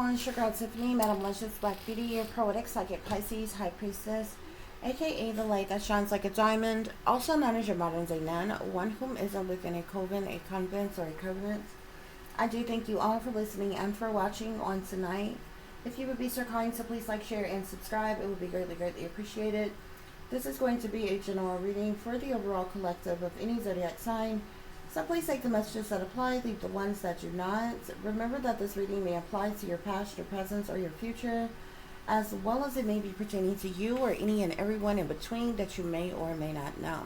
on Sugar Out Tiffany, Madam Luscious, Black Beauty, your poetic psychic Pisces, High Priestess, aka the light that shines like a diamond, also known as your modern day nun, one whom is within a coven, a convent, or a covenant. I do thank you all for listening and for watching on tonight. If you would be so kind to please like, share, and subscribe, it would be greatly, greatly appreciated. This is going to be a general reading for the overall collective of any zodiac sign. So please take the messages that apply, leave the ones that do not. Remember that this reading may apply to your past, your present, or your future, as well as it may be pertaining to you or any and everyone in between that you may or may not know.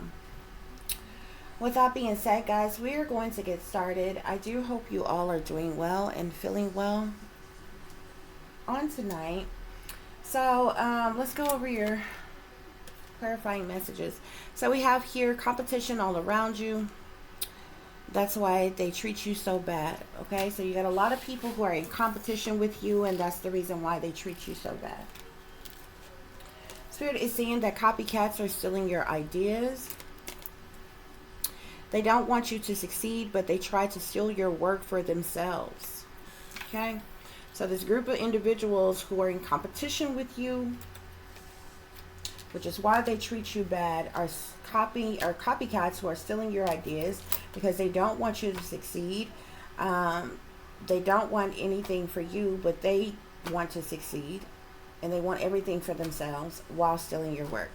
With that being said, guys, we are going to get started. I do hope you all are doing well and feeling well on tonight. So let's go over your clarifying messages. So we have here competition all around you. That's why they treat you so bad. Okay, so you got a lot of people who are in competition with you, and that's the reason why they treat you so bad. Spirit is saying that copycats are stealing your ideas. They don't want you to succeed, but they try to steal your work for themselves. Okay, so this group of individuals who are in competition with you, which is why they treat you bad, are copycats who are stealing your ideas because they don't want you to succeed. They don't want anything for you, but they want to succeed, and they want everything for themselves while stealing your work.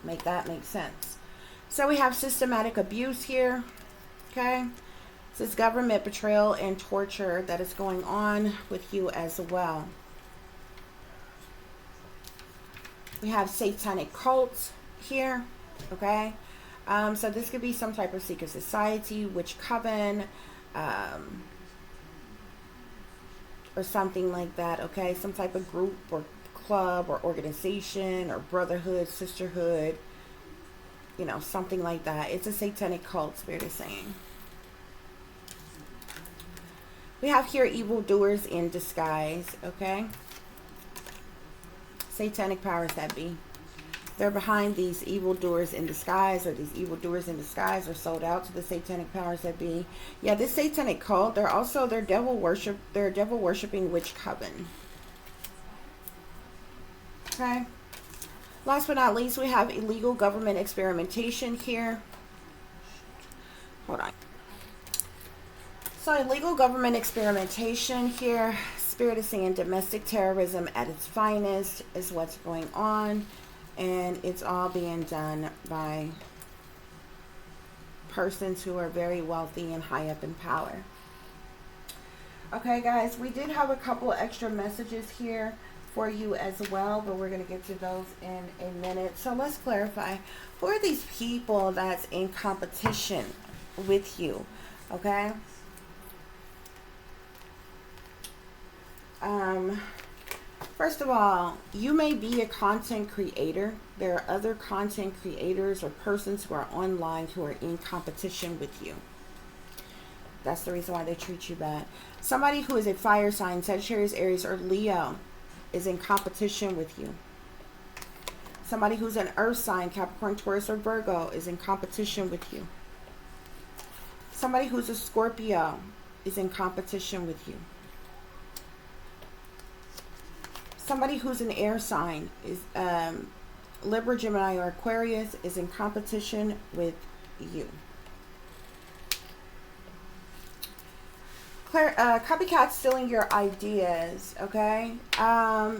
Make that make sense. So we have systematic abuse here. Okay, so it's government betrayal and torture that is going on with you as well. We have satanic cults here. Okay, so this could be some type of secret society, witch coven, or something like that. Okay, some type of group or club or organization or brotherhood, sisterhood, you know, something like that. It's a satanic cult, Spirit is saying. We have here evildoers in disguise. Okay, satanic powers that be. They're behind these evildoers in disguise, or these evildoers in disguise are sold out to the satanic powers that be. Yeah, this satanic cult, they're devil worshiping witch coven. Okay. Last but not least, we have illegal government experimentation here. Hold on. So illegal government experimentation here. Spirit is saying domestic terrorism at its finest is what's going on. And it's all being done by persons who are very wealthy and high up in power. Okay, guys, we did have a couple extra messages here for you as well, but we're going to get to those in a minute. So let's clarify. Who are these people that's in competition with you? Okay. First of all, you may be a content creator. There are other content creators or persons who are online who are in competition with you. That's the reason why they treat you bad. Somebody who is a fire sign, Sagittarius, Aries, or Leo, is in competition with you. Somebody who's an earth sign, Capricorn, Taurus, or Virgo, is in competition with you. Somebody who's a Scorpio is in competition with you. Somebody who's an air sign, is Libra, Gemini, or Aquarius, is in competition with you. Copycat stealing your ideas. Okay,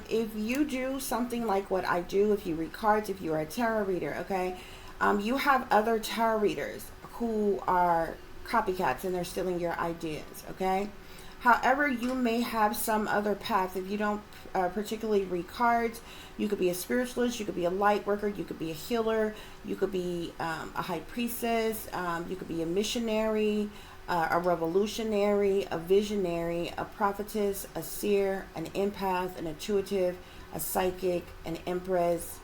if you do something like what I do, if you read cards, if you are a tarot reader, okay, you have other tarot readers who are copycats and they're stealing your ideas. Okay, however, you may have some other path. If you don't particularly read cards, you could be a spiritualist, you could be a light worker, you could be a healer, you could be a high priestess, you could be a missionary, a revolutionary, a visionary, a prophetess, a seer, an empath, an intuitive, a psychic, an empress.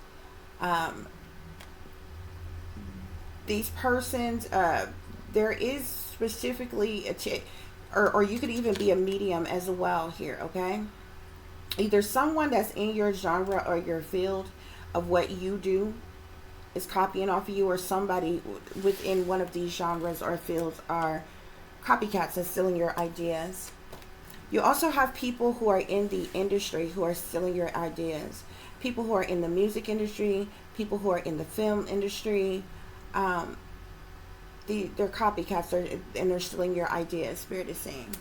These persons, there is specifically or you could even be a medium as well here. Okay, either someone that's in your genre or your field of what you do is copying off of you, or somebody within one of these genres or fields are copycats that's stealing your ideas. You also have people who are in the industry who are stealing your ideas. People who are in the music industry, people who are in the film industry. They're copycats, and they're stealing your ideas, Spirit is saying.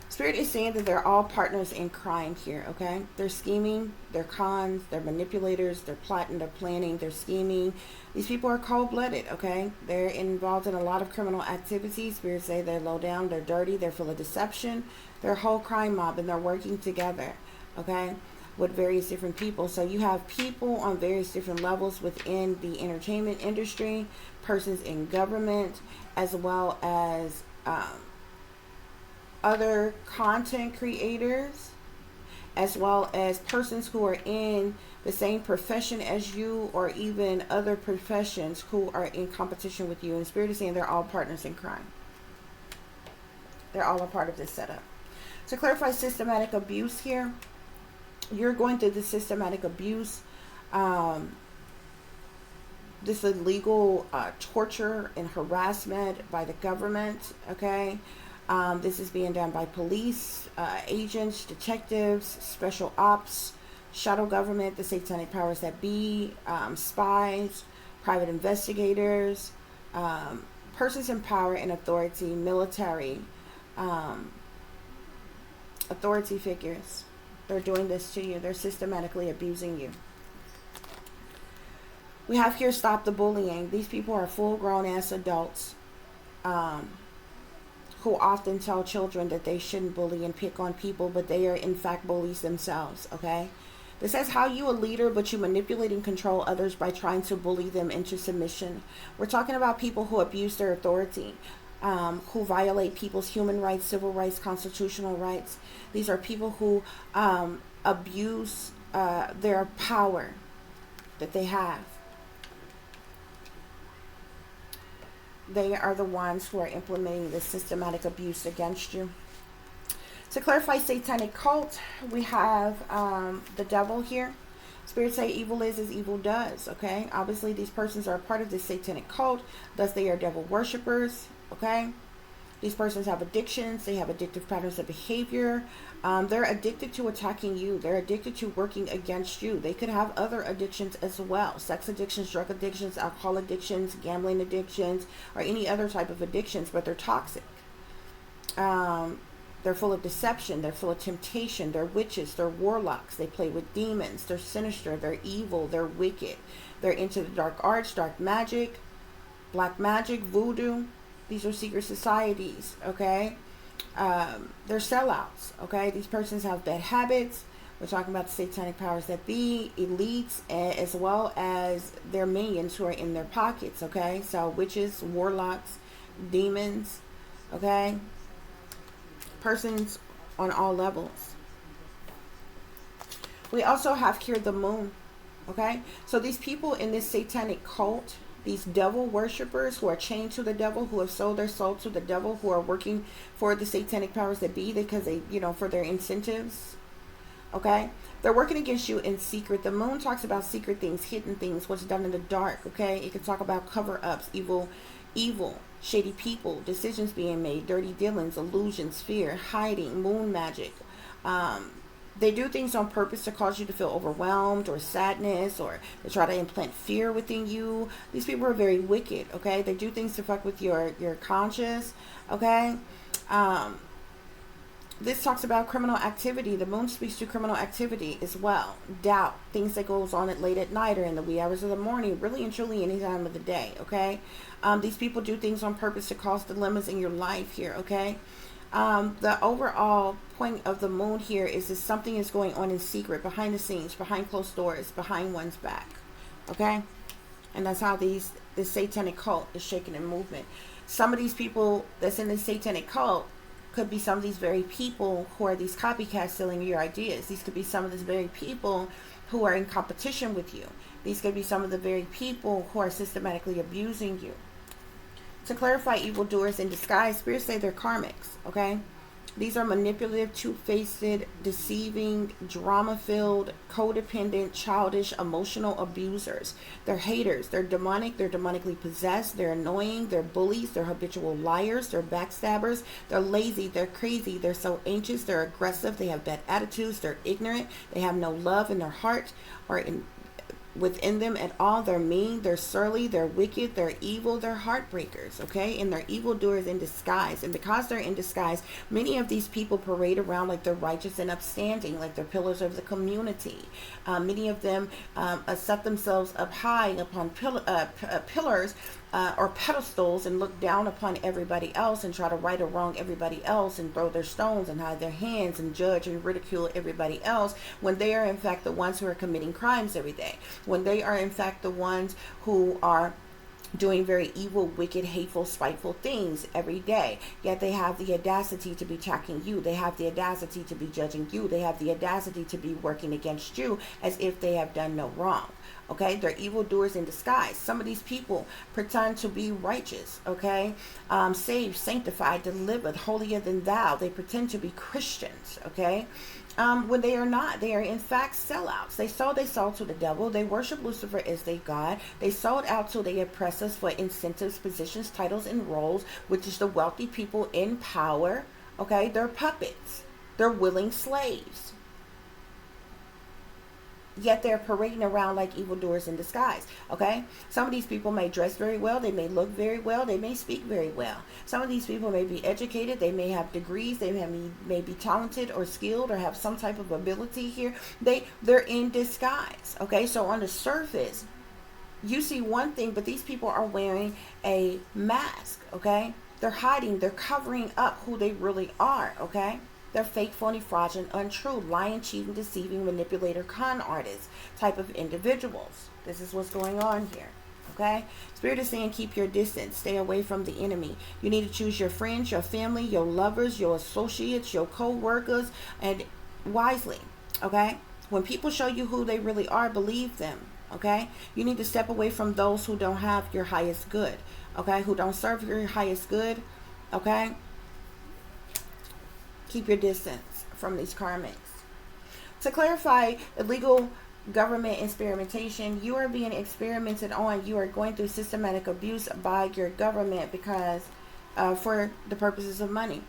Spirit is saying that they're all partners in crime here, okay? They're scheming, they're cons, they're manipulators, they're plotting, they're planning, they're scheming. These people are cold-blooded, okay? They're involved in a lot of criminal activities. Spirit say they're low down, they're dirty, they're full of deception. They're a whole crime mob, and they're working together, okay, with various different people. So you have people on various different levels within the entertainment industry, persons in government, as well as other content creators, as well as persons who are in the same profession as you, or even other professions who are in competition with you. And Spirit is saying they're all partners in crime. They're all a part of this setup. To clarify systematic abuse here, you're going through the systematic abuse, this illegal torture and harassment by the government, okay? This is being done by police, agents, detectives, special ops, shadow government, the satanic powers that be, spies, private investigators, persons in power and authority, military, authority figures. They're doing this to you. They're systematically abusing you. We have here, stop the bullying. These people are full-grown ass adults who often tell children that they shouldn't bully and pick on people, but they are in fact bullies themselves, okay? This says how you a leader, but you manipulate and control others by trying to bully them into submission. We're talking about people who abuse their authority, who violate people's human rights, civil rights, constitutional rights. These are people who abuse their power that they have. They are the ones who are implementing this systematic abuse against you. To clarify satanic cult, we have the devil here. Spirits say evil is as evil does, okay? Obviously, these persons are a part of this satanic cult, thus they are devil worshippers, okay? These persons have addictions. They have addictive patterns of behavior. They're addicted to attacking you. They're addicted to working against you. They could have other addictions as well. Sex addictions, drug addictions, alcohol addictions, gambling addictions, or any other type of addictions, but they're toxic. They're full of deception. They're full of temptation. They're witches. They're warlocks. They play with demons. They're sinister. They're evil. They're wicked. They're into the dark arts, dark magic, black magic, voodoo. These are secret societies, okay? They're sellouts, okay? These persons have bad habits. We're talking about the satanic powers that be, elites, as well as their minions who are in their pockets, okay? So witches, warlocks, demons, okay? Persons on all levels. We also have here the moon, okay? So these people in this satanic cult, these devil worshippers who are chained to the devil, who have sold their soul to the devil, who are working for the satanic powers that be because they, for their incentives, okay? They're working against you in secret. The moon talks about secret things, hidden things, what's done in the dark, okay? It can talk about cover-ups, evil, shady people, decisions being made, dirty dealings, illusions, fear, hiding, moon magic. They do things on purpose to cause you to feel overwhelmed or sadness, or they try to implant fear within you. These people are very wicked, okay? They do things to fuck with your conscience, okay? This talks about criminal activity. The moon speaks to criminal activity as well. Doubt, things that goes on late at night or in the wee hours of the morning, really and truly any time of the day, okay? These people do things on purpose to cause dilemmas in your life here, okay? The overall point of the moon here is that something is going on in secret, behind the scenes, behind closed doors, behind one's back, okay? And that's how this satanic cult is shaking in movement. Some of these people that's in this satanic cult could be some of these very people who are these copycats stealing your ideas. These could be some of these very people who are in competition with you. These could be some of the very people who are systematically abusing you. To clarify evildoers in disguise, spirits say they're karmics, okay? These are manipulative, two-faced, deceiving, drama-filled, codependent, childish, emotional abusers. They're haters. They're demonic. They're demonically possessed. They're annoying. They're bullies. They're habitual liars. They're backstabbers. They're lazy. They're crazy. They're so anxious. They're aggressive. They have bad attitudes. They're ignorant. They have no love in their heart or within them at all. They're mean, they're surly, they're wicked, they're evil, they're heartbreakers, okay? And they're evildoers in disguise. And because they're in disguise, many of these people parade around like they're righteous and upstanding, like they're pillars of the community. Many of them set themselves up high upon pillars or pedestals and look down upon everybody else and try to right or wrong everybody else and throw their stones and hide their hands and judge and ridicule everybody else, when they are in fact the ones who are committing crimes every day, when they are in fact the ones who are doing very evil, wicked, hateful, spiteful things every day. Yet they have the audacity to be attacking you. They have the audacity to be judging you. They have the audacity to be working against you as if they have done no wrong. Okay, they're evildoers in disguise. Some of these people pretend to be righteous, okay, saved, sanctified, delivered, holier than thou. They pretend to be Christians, okay, when they are not. They are in fact sellouts. They sold their soul to the devil. They worship Lucifer as their God. They sold out to the oppressors for incentives, positions, titles, and roles, which is the wealthy people in power, okay. They're puppets. They're willing slaves. Yet they're parading around like evildoers in disguise, okay? Some of these people may dress very well. They may look very well. They may speak very well. Some of these people may be educated. They may have degrees. They may be talented or skilled or have some type of ability here. They're in disguise, okay? So on the surface, you see one thing, but these people are wearing a mask, okay? They're hiding. They're covering up who they really are, okay? They're fake, phony, fraudulent, untrue, lying, cheating, deceiving, manipulator, con artists type of individuals. This is what's going on here. Okay? Spirit is saying keep your distance. Stay away from the enemy. You need to choose your friends, your family, your lovers, your associates, your co-workers, and wisely. Okay? When people show you who they really are, believe them. Okay? You need to step away from those who don't have your highest good. Okay? Who don't serve your highest good. Okay? Keep your distance from these karmics. To clarify, illegal government experimentation, you are being experimented on. You are going through systematic abuse by your government because for the purposes of money.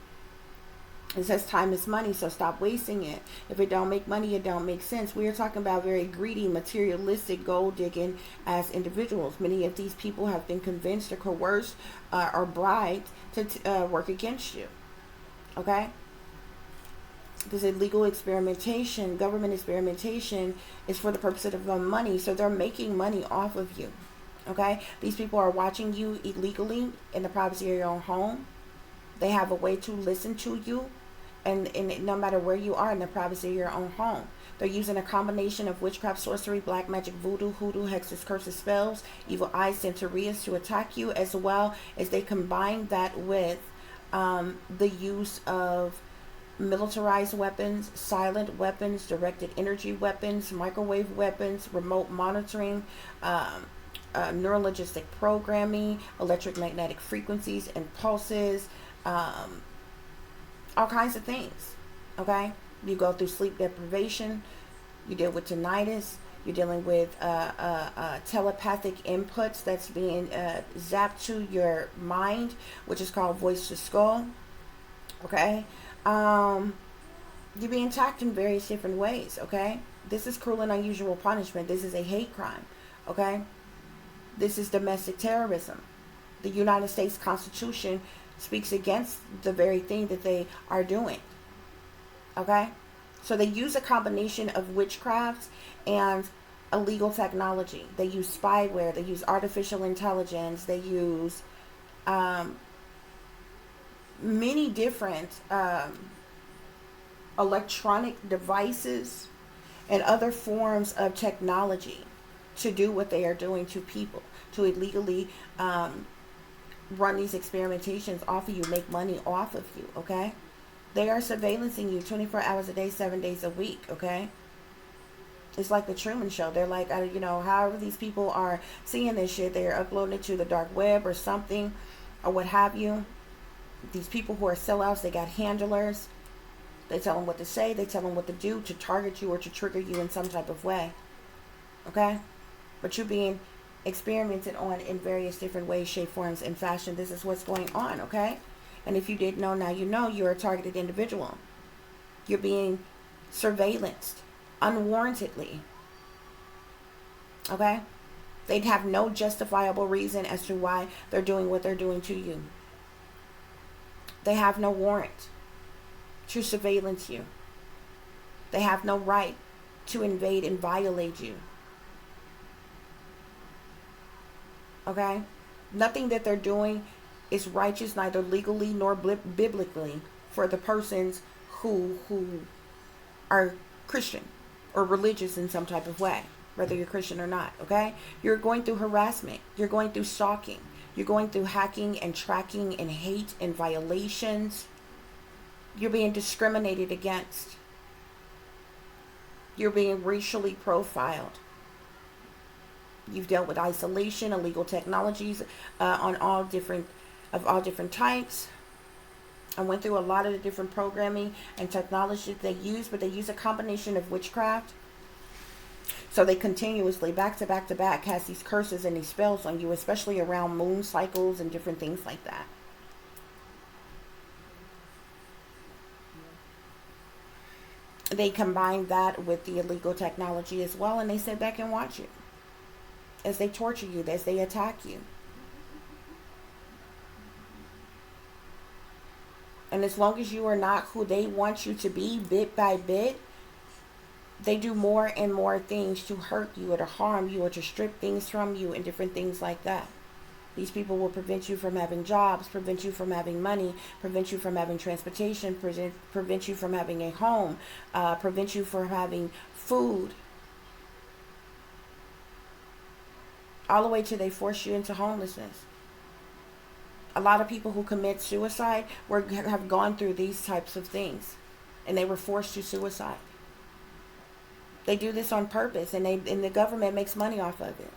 It says time is money, so stop wasting it. If it don't make money, it don't make sense. We are talking about very greedy, materialistic, gold digging as individuals. Many of these people have been convinced or coerced or bribed to work against you. Okay? This illegal experimentation, government experimentation, is for the purpose of money. So they're making money off of you. Okay? These people are watching you illegally in the privacy of your own home. They have a way to listen to you, and no matter where you are in the privacy of your own home. They're using a combination of witchcraft, sorcery, black magic, voodoo, hoodoo, hexes, curses, spells, evil eyes, centurias to attack you, as well as they combine that with the use of militarized weapons, silent weapons, directed energy weapons, microwave weapons, remote monitoring, neurologistic programming, electromagnetic frequencies and pulses, all kinds of things. Okay? You go through sleep deprivation, you deal with tinnitus, you're dealing with telepathic inputs that's being zapped to your mind, which is called voice to skull. Okay? You're being attacked in various different ways, okay? This is cruel and unusual punishment. This is a hate crime, okay? This is domestic terrorism. The United States Constitution speaks against the very thing that they are doing, okay? So they use a combination of witchcraft and illegal technology. They use spyware. They use artificial intelligence. They use many different electronic devices and other forms of technology to do what they are doing to people, to illegally run these experimentations off of you, make money off of you, okay? They are surveillancing you 24 hours a day, 7 days a week, okay? It's like the Truman Show. They're like, however these people are seeing this shit, they're uploading it to the dark web or something or what have you. These people who are sellouts, they got handlers. They tell them what to say. They tell them what to do to target you or to trigger you in some type of way. Okay? But you're being experimented on in various different ways, shape, forms, and fashion. This is what's going on, okay? And if you didn't know, now you know you're a targeted individual. You're being surveillanced unwarrantedly. Okay? They'd have no justifiable reason as to why they're doing what they're doing to you. They have no warrant to surveillance you. They have no right to invade and violate you. Okay? Nothing that they're doing is righteous, neither legally nor biblically, for the persons who are Christian or religious in some type of way, whether you're Christian or not. Okay? You're going through harassment. You're going through stalking. You're going through hacking and tracking and hate and violations. You're being discriminated against. You're being racially profiled. You've dealt with isolation, illegal technologies of all different types. I went through a lot of the different programming and technology they use, but they use a combination of witchcraft. So they continuously, back to back to back, cast these curses and these spells on you, especially around moon cycles and different things like that. They combine that with the illegal technology as well, and they sit back and watch it as they torture you, as they attack you. And as long as you are not who they want you to be, bit by bit, they do more and more things to hurt you or to harm you or to strip things from you and different things like that. These people will prevent you from having jobs, prevent you from having money, prevent you from having transportation, prevent you from having a home, prevent you from having food. All the way till they force you into homelessness. A lot of people who commit suicide have gone through these types of things, and they were forced to suicide. They do this on purpose, and the government makes money off of it.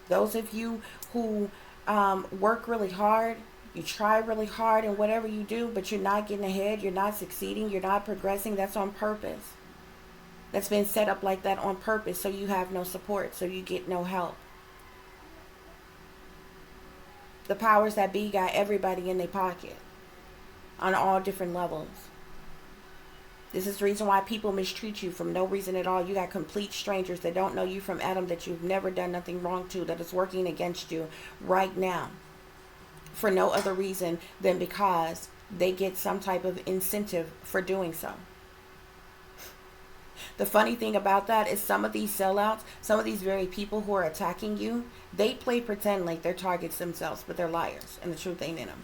Those of you who work really hard, you try really hard in whatever you do, but you're not getting ahead, you're not succeeding, you're not progressing, that's on purpose. That's been set up like that on purpose, so you have no support, so you get no help. The powers that be got everybody in their pocket on all different levels. This is the reason why people mistreat you from no reason at all. You got complete strangers that don't know you from Adam, that you've never done nothing wrong to, that is working against you right now for no other reason than because they get some type of incentive for doing so. The funny thing about that is some of these sellouts, some of these very people who are attacking you, they play pretend like they're targets themselves, but they're liars, and the truth ain't in them.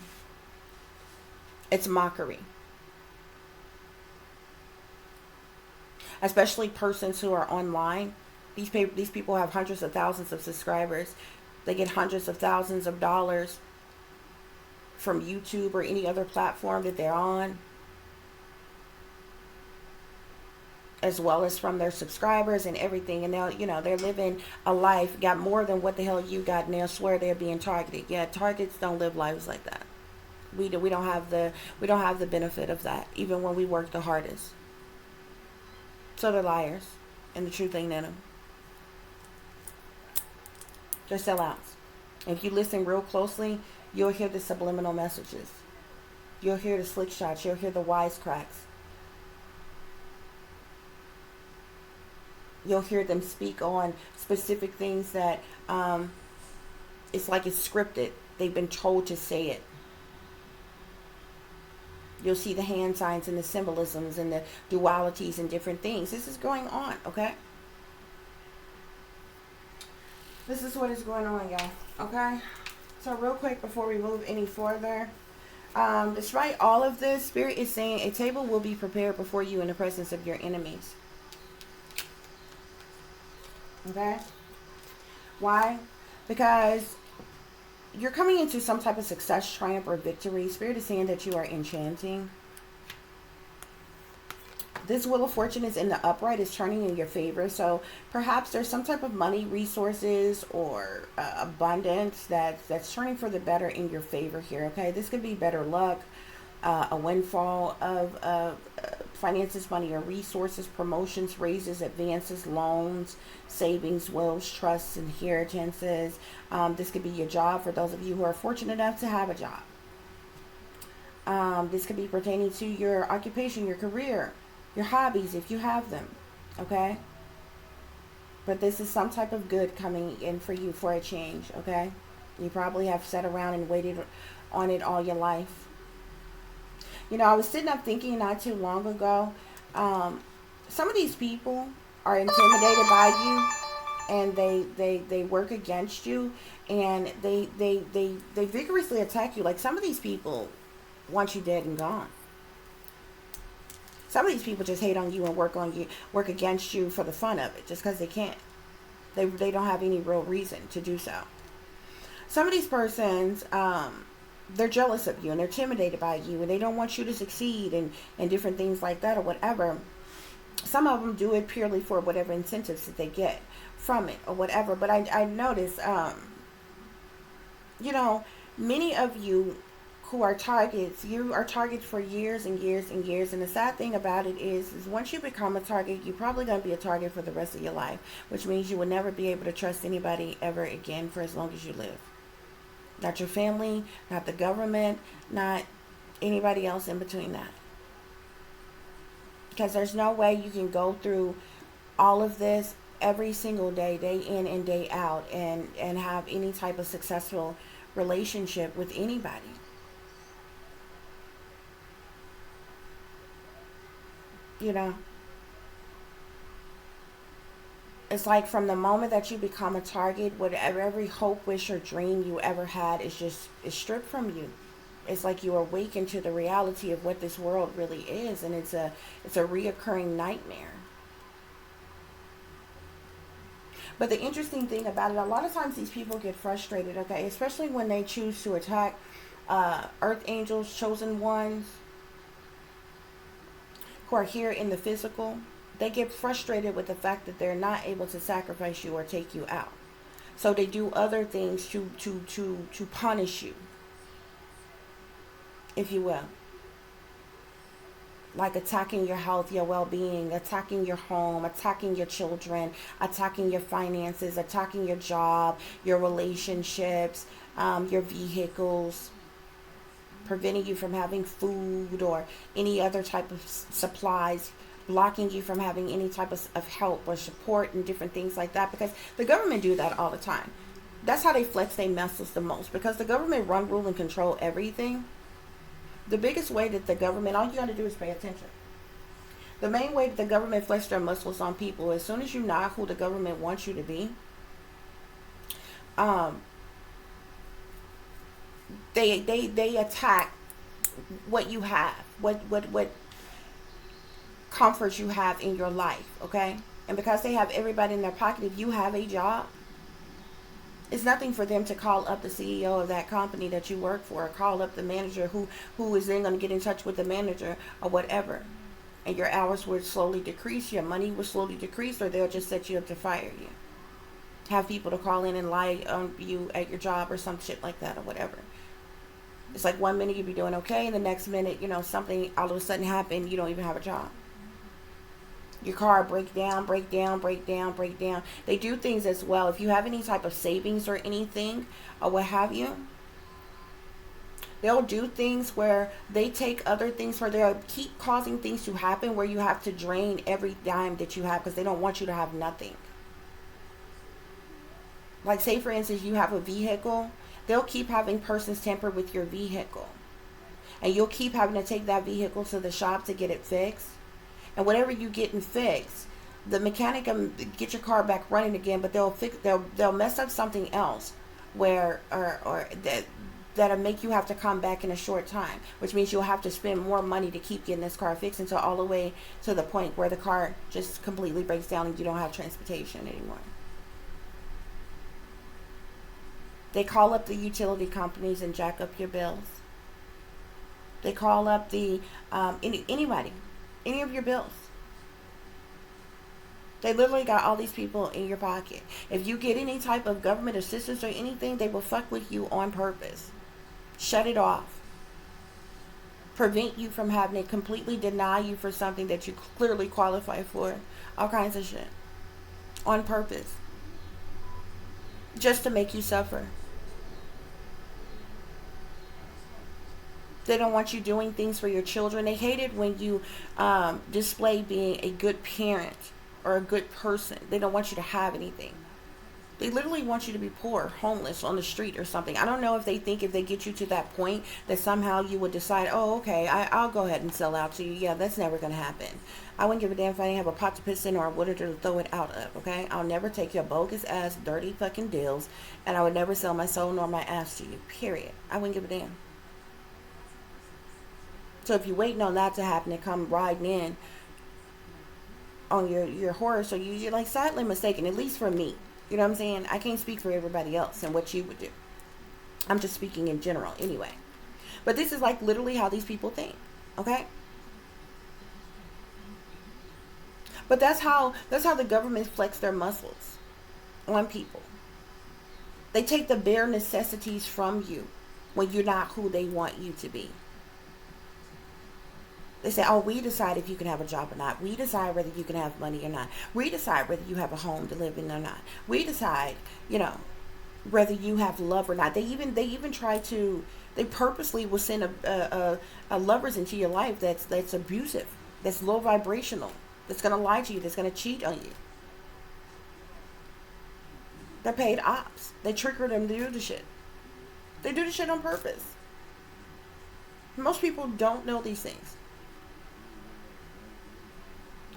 It's mockery. Especially persons who are online. These people have hundreds of thousands of subscribers. They get hundreds of thousands of dollars from YouTube or any other platform that they're on, as well as from their subscribers and everything. And they're living a life, got more than what the hell you got, and they'll swear they're being targeted. Yeah, targets don't live lives like that. We don't have the benefit of that, even when we work the hardest. So they're liars, and the truth ain't in them. They're sellouts. If you listen real closely, you'll hear the subliminal messages. You'll hear the slick shots. You'll hear the wisecracks. You'll hear them speak on specific things that it's like it's scripted. They've been told to say it. You'll see the hand signs and the symbolisms and the dualities and different things. This is going on, okay? This is what is going on, y'all, okay? So real quick before we move any further, despite all of this, Spirit is saying a table will be prepared before you in the presence of your enemies. Okay? Why? Because you're coming into some type of success, triumph, or victory. Spirit is saying that you are enchanting. This Wheel of Fortune is in the upright, is turning in your favor. So perhaps there's some type of money, resources, or abundance that's turning for the better in your favor here. Okay, this could be better luck, a windfall of finances, money, or resources, promotions, raises, advances, loans, savings, wills, trusts, inheritances. This could be your job for those of you who are fortunate enough to have a job. This could be pertaining to your occupation, your career, your hobbies, if you have them. Okay? But this is some type of good coming in for you for a change. Okay? You probably have sat around and waited on it all your life. You know, I was sitting up thinking not too long ago, some of these people are intimidated by you, and they work against you, and they vigorously attack you. Like, some of these people want you dead and gone. Some of these people just hate on you and work against you for the fun of it, just because they can't. They don't have any real reason to do so. Some of these persons, they're jealous of you, and they're intimidated by you, and they don't want you to succeed, and different things like that, or whatever. Some of them do it purely for whatever incentives that they get from it, or whatever. But I notice, you know, many of you who are targets, you are targets for years and years and years. And the sad thing about it is once you become a target, you're probably going to be a target for the rest of your life, which means you will never be able to trust anybody ever again for as long as you live. Not your family, not the government, not anybody else in between that. Because there's no way you can go through all of this every single day, day in and day out, and have any type of successful relationship with anybody. You know, it's like from the moment that you become a target, whatever every hope, wish, or dream you ever had is stripped from you. It's like you awaken to the reality of what this world really is, and it's a reoccurring nightmare. But the interesting thing about it, a lot of times these people get frustrated, okay, especially when they choose to attack earth angels, chosen ones, who are here in the physical. They get frustrated with the fact that they're not able to sacrifice you or take you out. So they do other things to punish you, if you will. Like attacking your health, your well-being, attacking your home, attacking your children, attacking your finances, attacking your job, your relationships, your vehicles, preventing you from having food or any other type of supplies, blocking you from having any type of help or support and different things like that, because the government do that all the time. That's how they flex their muscles the most, because the government run, rule, and control everything. The biggest way that the government, all you got to do is pay attention. The main way that the government flex their muscles on people, as soon as you know who the government wants you to be, they attack what you have, what comforts you have in your life, okay? And because they have everybody in their pocket, if you have a job, it's nothing for them to call up the CEO of that company that you work for, or call up the manager who is then going to get in touch with the manager or whatever. And your hours will slowly decrease, your money will slowly decrease, or they'll just set you up to fire you. Have people to call in and lie on you at your job or some shit like that or whatever. It's like 1 minute you be doing okay, and the next minute, you know, something all of a sudden happened, you don't even have a job. Your car break down. They do things as well. If you have any type of savings or anything or what have you, they'll do things where they take other things, where they'll keep causing things to happen where you have to drain every dime that you have, because they don't want you to have nothing. Like, say for instance, you have a vehicle, they'll keep having persons tamper with your vehicle, and you'll keep having to take that vehicle to the shop to get it fixed. And whatever you getting fixed, the mechanic can get your car back running again, but they'll mess up something else where or that'll make you have to come back in a short time, which means you'll have to spend more money to keep getting this car fixed, until all the way to the point where the car just completely breaks down and you don't have transportation anymore. They call up the utility companies and jack up your bills. They call up the anybody, any of your bills, They literally got all these people in your pocket. If you get any type of government assistance or anything, they will fuck with you on purpose. Shut it off. Prevent you from having it. Completely deny you for something that you clearly qualify for. All kinds of shit. On purpose. Just to make you suffer. They don't want you doing things for your children. They hate it when you display being a good parent or a good person. They don't want you to have anything. They literally want you to be poor, homeless, on the street or something. I don't know if they think if they get you to that point that somehow you would decide, oh, okay, I'll go ahead and sell out to you. Yeah, that's never going to happen. I wouldn't give a damn if I didn't have a pot to piss in or a water to throw it out of, okay? I'll never take your bogus ass, dirty fucking deals, and I would never sell my soul nor my ass to you, period. I wouldn't give a damn. So if you're waiting on that to happen to come riding in on your horse, or you're like sadly mistaken, at least for me. You know what I'm saying? I can't speak for everybody else and what you would do. I'm just speaking in general anyway. But this is like literally how these people think. Okay? But that's how the government flex their muscles on people. They take the bare necessities from you when you're not who they want you to be. They say, oh, we decide if you can have a job or not. We decide whether you can have money or not. We decide whether you have a home to live in or not. We decide, whether you have love or not. They even try to, they purposely will send a lovers into your life that's abusive, that's low vibrational, that's going to lie to you, that's going to cheat on you. They're paid ops. They trigger them to do the shit. They do the shit on purpose. Most people don't know these things.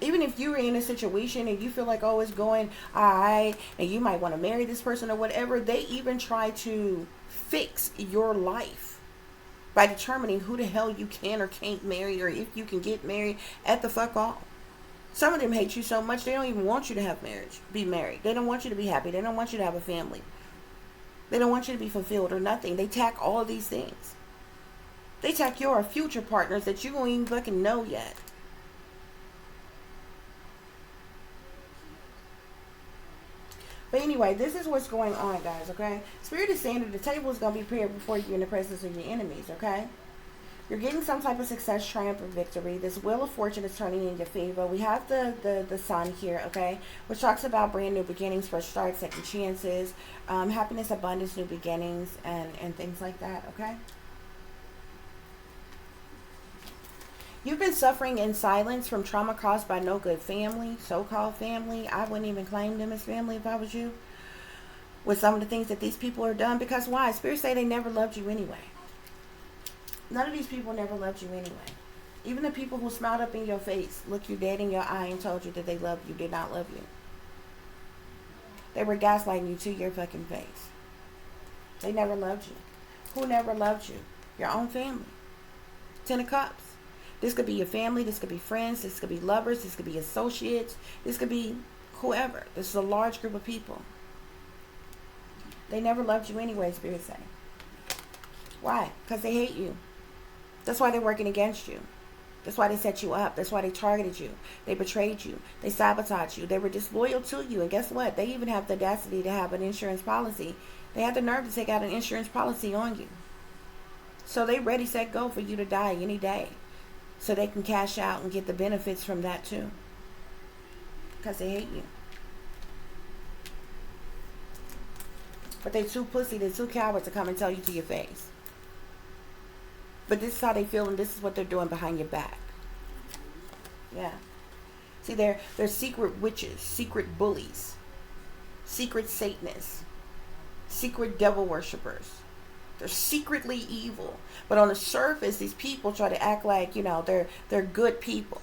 Even if you're in a situation and you feel like, oh, it's going all right, and you might want to marry this person or whatever, they even try to fix your life by determining who the hell you can or can't marry, or if you can get married at the fuck all. Some of them hate you so much they don't even want you to have be married. They don't want you to be happy. They don't want you to have a family. They don't want you to be fulfilled or nothing. They tack all of these things. They tack your future partners that you don't even fucking know yet. But anyway, this is what's going on, guys, okay? Spirit is saying that the table is going to be prepared before you in the presence of your enemies, okay? You're getting some type of success, triumph, or victory. This wheel of fortune is turning in your favor. We have the sun here, okay? Which talks about brand new beginnings, fresh starts, second chances, happiness, abundance, new beginnings, and things like that, okay? You've been suffering in silence from trauma caused by no good family, so-called family. I wouldn't even claim them as family if I was you. With some of the things that these people are done. Because why? Spirits say they never loved you anyway. None of these people never loved you anyway. Even the people who smiled up in your face, looked you dead in your eye and told you that they loved you, did not love you. They were gaslighting you to your fucking face. They never loved you. Who never loved you? Your own family. 10 of Cups. This could be your family, this could be friends, this could be lovers, this could be associates, this could be whoever. This is a large group of people. They never loved you anyway, Spirit say. Why? Because they hate you. That's why they're working against you. That's why they set you up. That's why they targeted you. They betrayed you. They sabotaged you. They were disloyal to you. And guess what? They even have the audacity to have an insurance policy. They had the nerve to take out an insurance policy on you. So they ready, set, go for you to die any day. So they can cash out and get the benefits from that too. Because they hate you. But they're too pussy, they're too coward to come and tell you to your face. But this is how they feel, and this is what they're doing behind your back. Yeah. See, they're secret witches, secret bullies, secret Satanists, secret devil worshippers. They're secretly evil. But on the surface, these people try to act like, they're good people.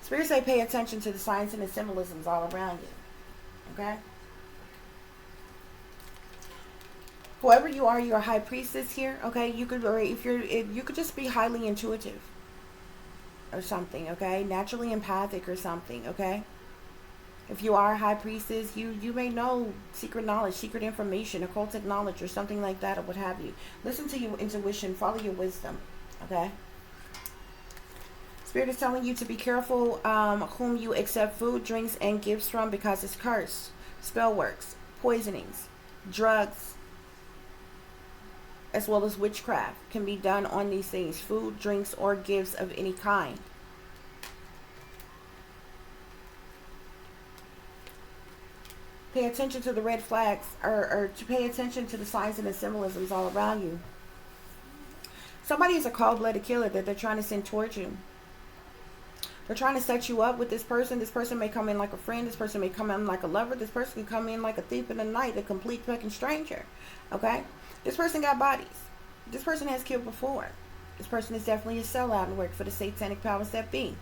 Spirits say pay attention to the signs and the symbolisms all around you. Okay? Whoever you are, you're a high priestess here, okay? You could, or if you could just be highly intuitive or something, okay? Naturally empathic or something, okay? If you are a high priestess, you may know secret knowledge, secret information, occultic knowledge, or something like that, or what have you. Listen to your intuition, follow your wisdom, okay? Spirit is telling you to be careful whom you accept food, drinks, and gifts from, because it's cursed. Spell works, poisonings, drugs, as well as witchcraft can be done on these things. Food, drinks, or gifts of any kind. Pay attention to the red flags, or to pay attention to the signs and the symbolisms all around you. Somebody is a cold-blooded killer that they're trying to send towards you. They're trying to set you up with this person. This person may come in like a friend. This person may come in like a lover. This person can come in like a thief in the night, a complete fucking stranger. Okay? This person got bodies. This person has killed before. This person is definitely a sellout and work for the satanic powers that be.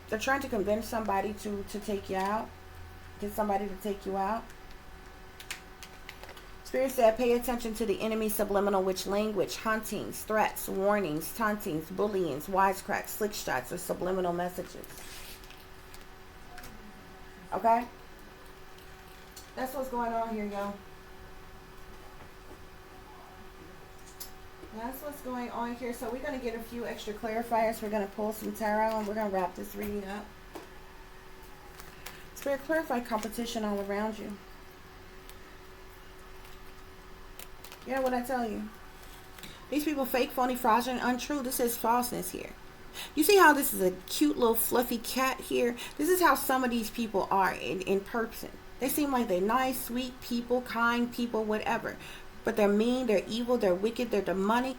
They're trying to convince somebody to take you out. Get somebody to take you out. Spirit said, pay attention to the enemy's subliminal witch language, hauntings, threats, warnings, tauntings, bullyings, wisecracks, slick shots, or subliminal messages. Okay? That's what's going on here, y'all. That's what's going on here. So we're going to get a few extra clarifiers. We're going to pull some tarot and we're going to wrap this reading up. Spirit, clarify competition all around you. Yeah, what I tell you. These people fake, phony, fraudulent, untrue. This is falseness here. You see how this is a cute little fluffy cat here? This is how some of these people are in person. They seem like they're nice, sweet people, kind people, whatever. But they're mean, they're evil, they're wicked, they're demonic.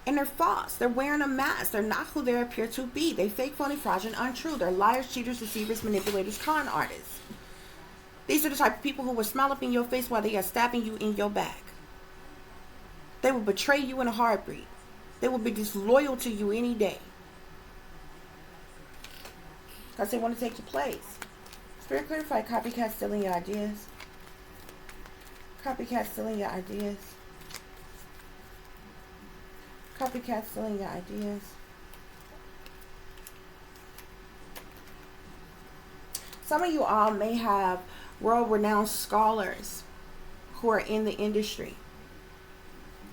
And they're false. They're wearing a mask. They're not who they appear to be. They fake, phony, fraudulent, untrue. They're liars, cheaters, deceivers, manipulators, con artists. These are the type of people who will smile up in your face while they are stabbing you in your back. They will betray you in a heartbeat. They will be disloyal to you any day. Because they want to take your place. Spirit, clarify copycat stealing your ideas. Copycat stealing your ideas. Copycat stealing your ideas. Some of you all may have world-renowned scholars who are in the industry,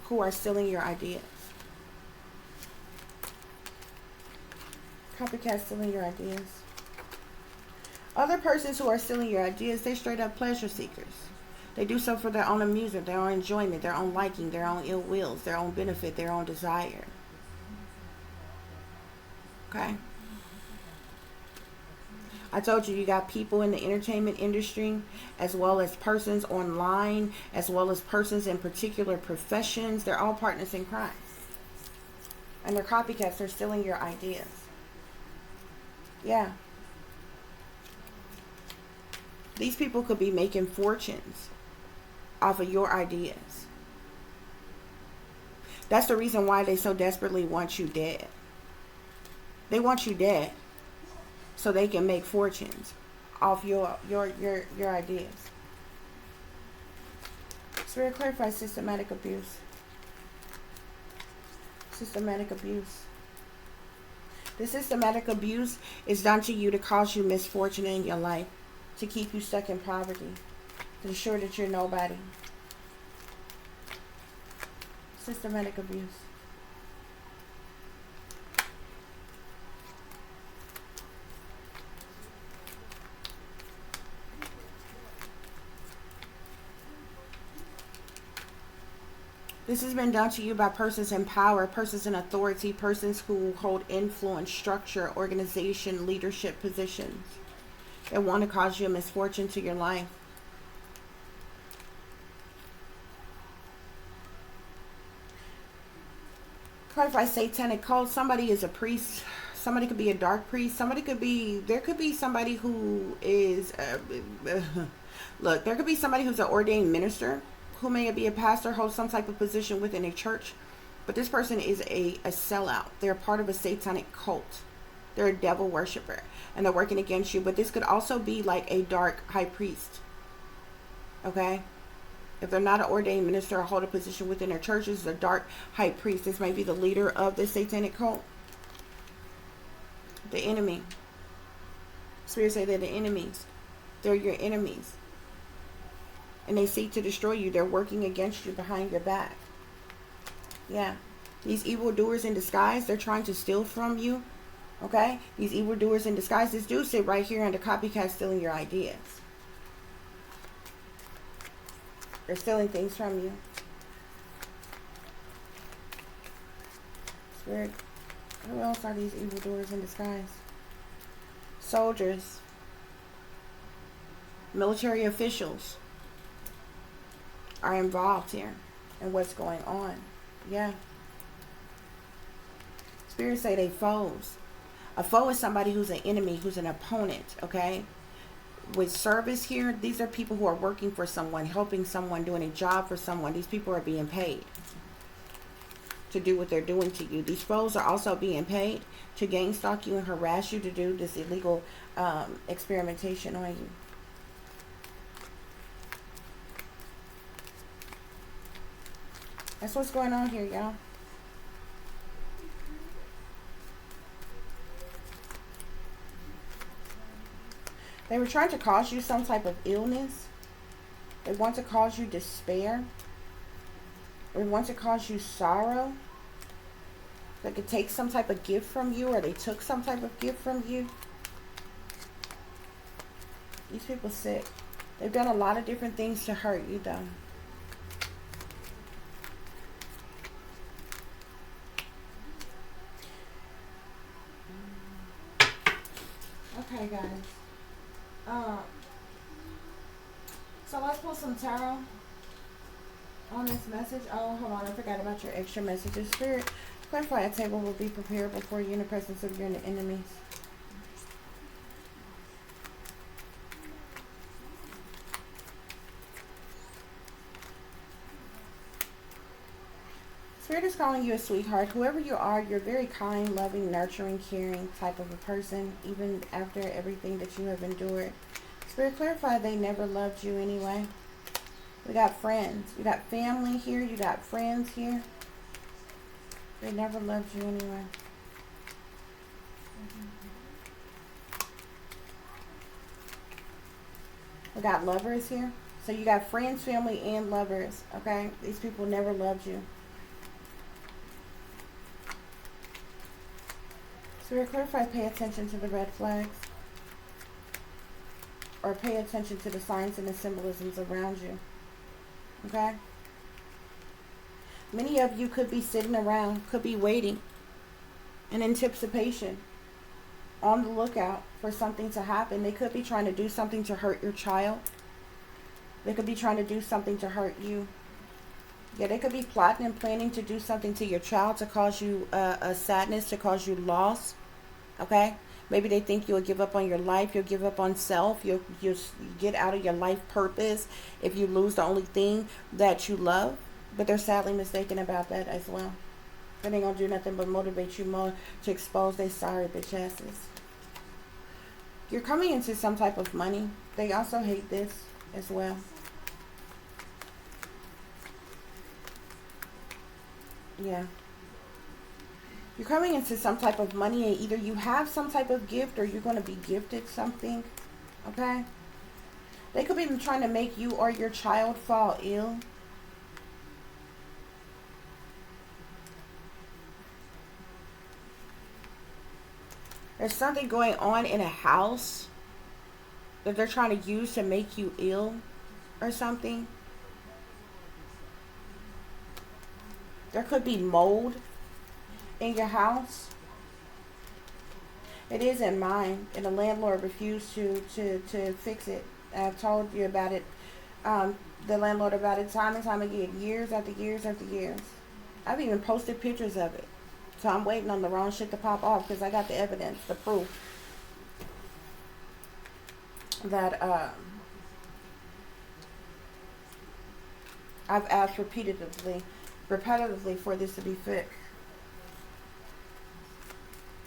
who are stealing your ideas. Copycat stealing your ideas. Other persons who are stealing your ideas, they straight up pleasure seekers. They do so for their own amusement, their own enjoyment, their own liking, their own ill wills, their own benefit, their own desire. Okay? I told you, you got people in the entertainment industry, as well as persons online, as well as persons in particular professions. They're all partners in crime. And they're copycats. They're stealing your ideas. Yeah. These people could be making fortunes off of your ideas. That's the reason why they so desperately want you dead. They want you dead so they can make fortunes off your ideas. Spirit, clarify systematic abuse. Systematic abuse. The systematic abuse is done to you to cause you misfortune in your life, to keep you stuck in poverty, to ensure that you're nobody. Systematic abuse. This has been done to you by persons in power, persons in authority, persons who hold influence, structure, organization, leadership positions, and want to cause you a misfortune to your life. Clarify satanic cult. Somebody is a priest. Somebody could be a dark priest. Somebody could be, there could be somebody who is, look, there could be somebody who's an ordained minister, who may be a pastor, hold some type of position within a church. But this person is a sellout. They're part of a satanic cult. They're a devil worshiper. And they're working against you. But this could also be like a dark high priest. Okay? If they're not an ordained minister or hold a position within their churches, a dark high priest. This may be the leader of the satanic cult. The enemy. Spirits say they're the enemies. They're your enemies. And they seek to destroy you. They're working against you behind your back. Yeah. These evildoers in disguise, they're trying to steal from you. Okay? These evildoers in disguise. This dude sit right here under copycat stealing your ideas. They're stealing things from you. Spirit, who else are these evildoers in disguise? Soldiers. Military officials are involved here in what's going on. Yeah. Spirits say they foes. A foe is somebody who's an enemy, who's an opponent, okay? With service here, these are people who are working for someone, helping someone, doing a job for someone. These people are being paid to do what they're doing to you. These foes are also being paid to gang stalk you and harass you, to do this illegal experimentation on you. That's what's going on here, y'all. They were trying to cause you some type of illness. They want to cause you despair. They want to cause you sorrow. They could take some type of gift from you, or they took some type of gift from you. These people sick. They've done a lot of different things to hurt you, though. Okay, guys. So let's pull some tarot on this message. Oh, hold on. I forgot about your extra messages. Spirit, clarify a table will be prepared before you in the presence of your enemies. Spirit is calling you a sweetheart. Whoever you are, you're very kind, loving, nurturing, caring type of a person, even after everything that you have endured. Spirit, clarify they never loved you anyway. We got friends. You got family here. You got friends here. They never loved you anyway. We got lovers here. So you got friends, family, and lovers. Okay? These people never loved you. Spirit, clarify, pay attention to the red flags. Or pay attention to the signs and the symbolisms around you. Okay? Many of you could be sitting around, could be waiting in anticipation, on the lookout for something to happen. They could be trying to do something to hurt your child. They could be trying to do something to hurt you. Yeah, they could be plotting and planning to do something to your child, to cause you a sadness, to cause you loss. Okay? Maybe they think you'll give up on your life. You'll give up on self. You'll get out of your life purpose if you lose the only thing that you love. But they're sadly mistaken about that as well. They ain't going to do nothing but motivate you more to expose their sorry bitch asses. You're coming into some type of money. They also hate this as well. Yeah. You're coming into some type of money, and either you have some type of gift or you're going to be gifted something. Okay? They could be trying to make you or your child fall ill. There's something going on in a house that they're trying to use to make you ill or something. There could be mold in your house. It is in mine, and the landlord refused to fix it. I've told you about it, the landlord about it time and time again, years after years after years. I've even posted pictures of it. So I'm waiting on the wrong shit to pop off, because I got the evidence, the proof that I've asked repetitively for this to be fixed.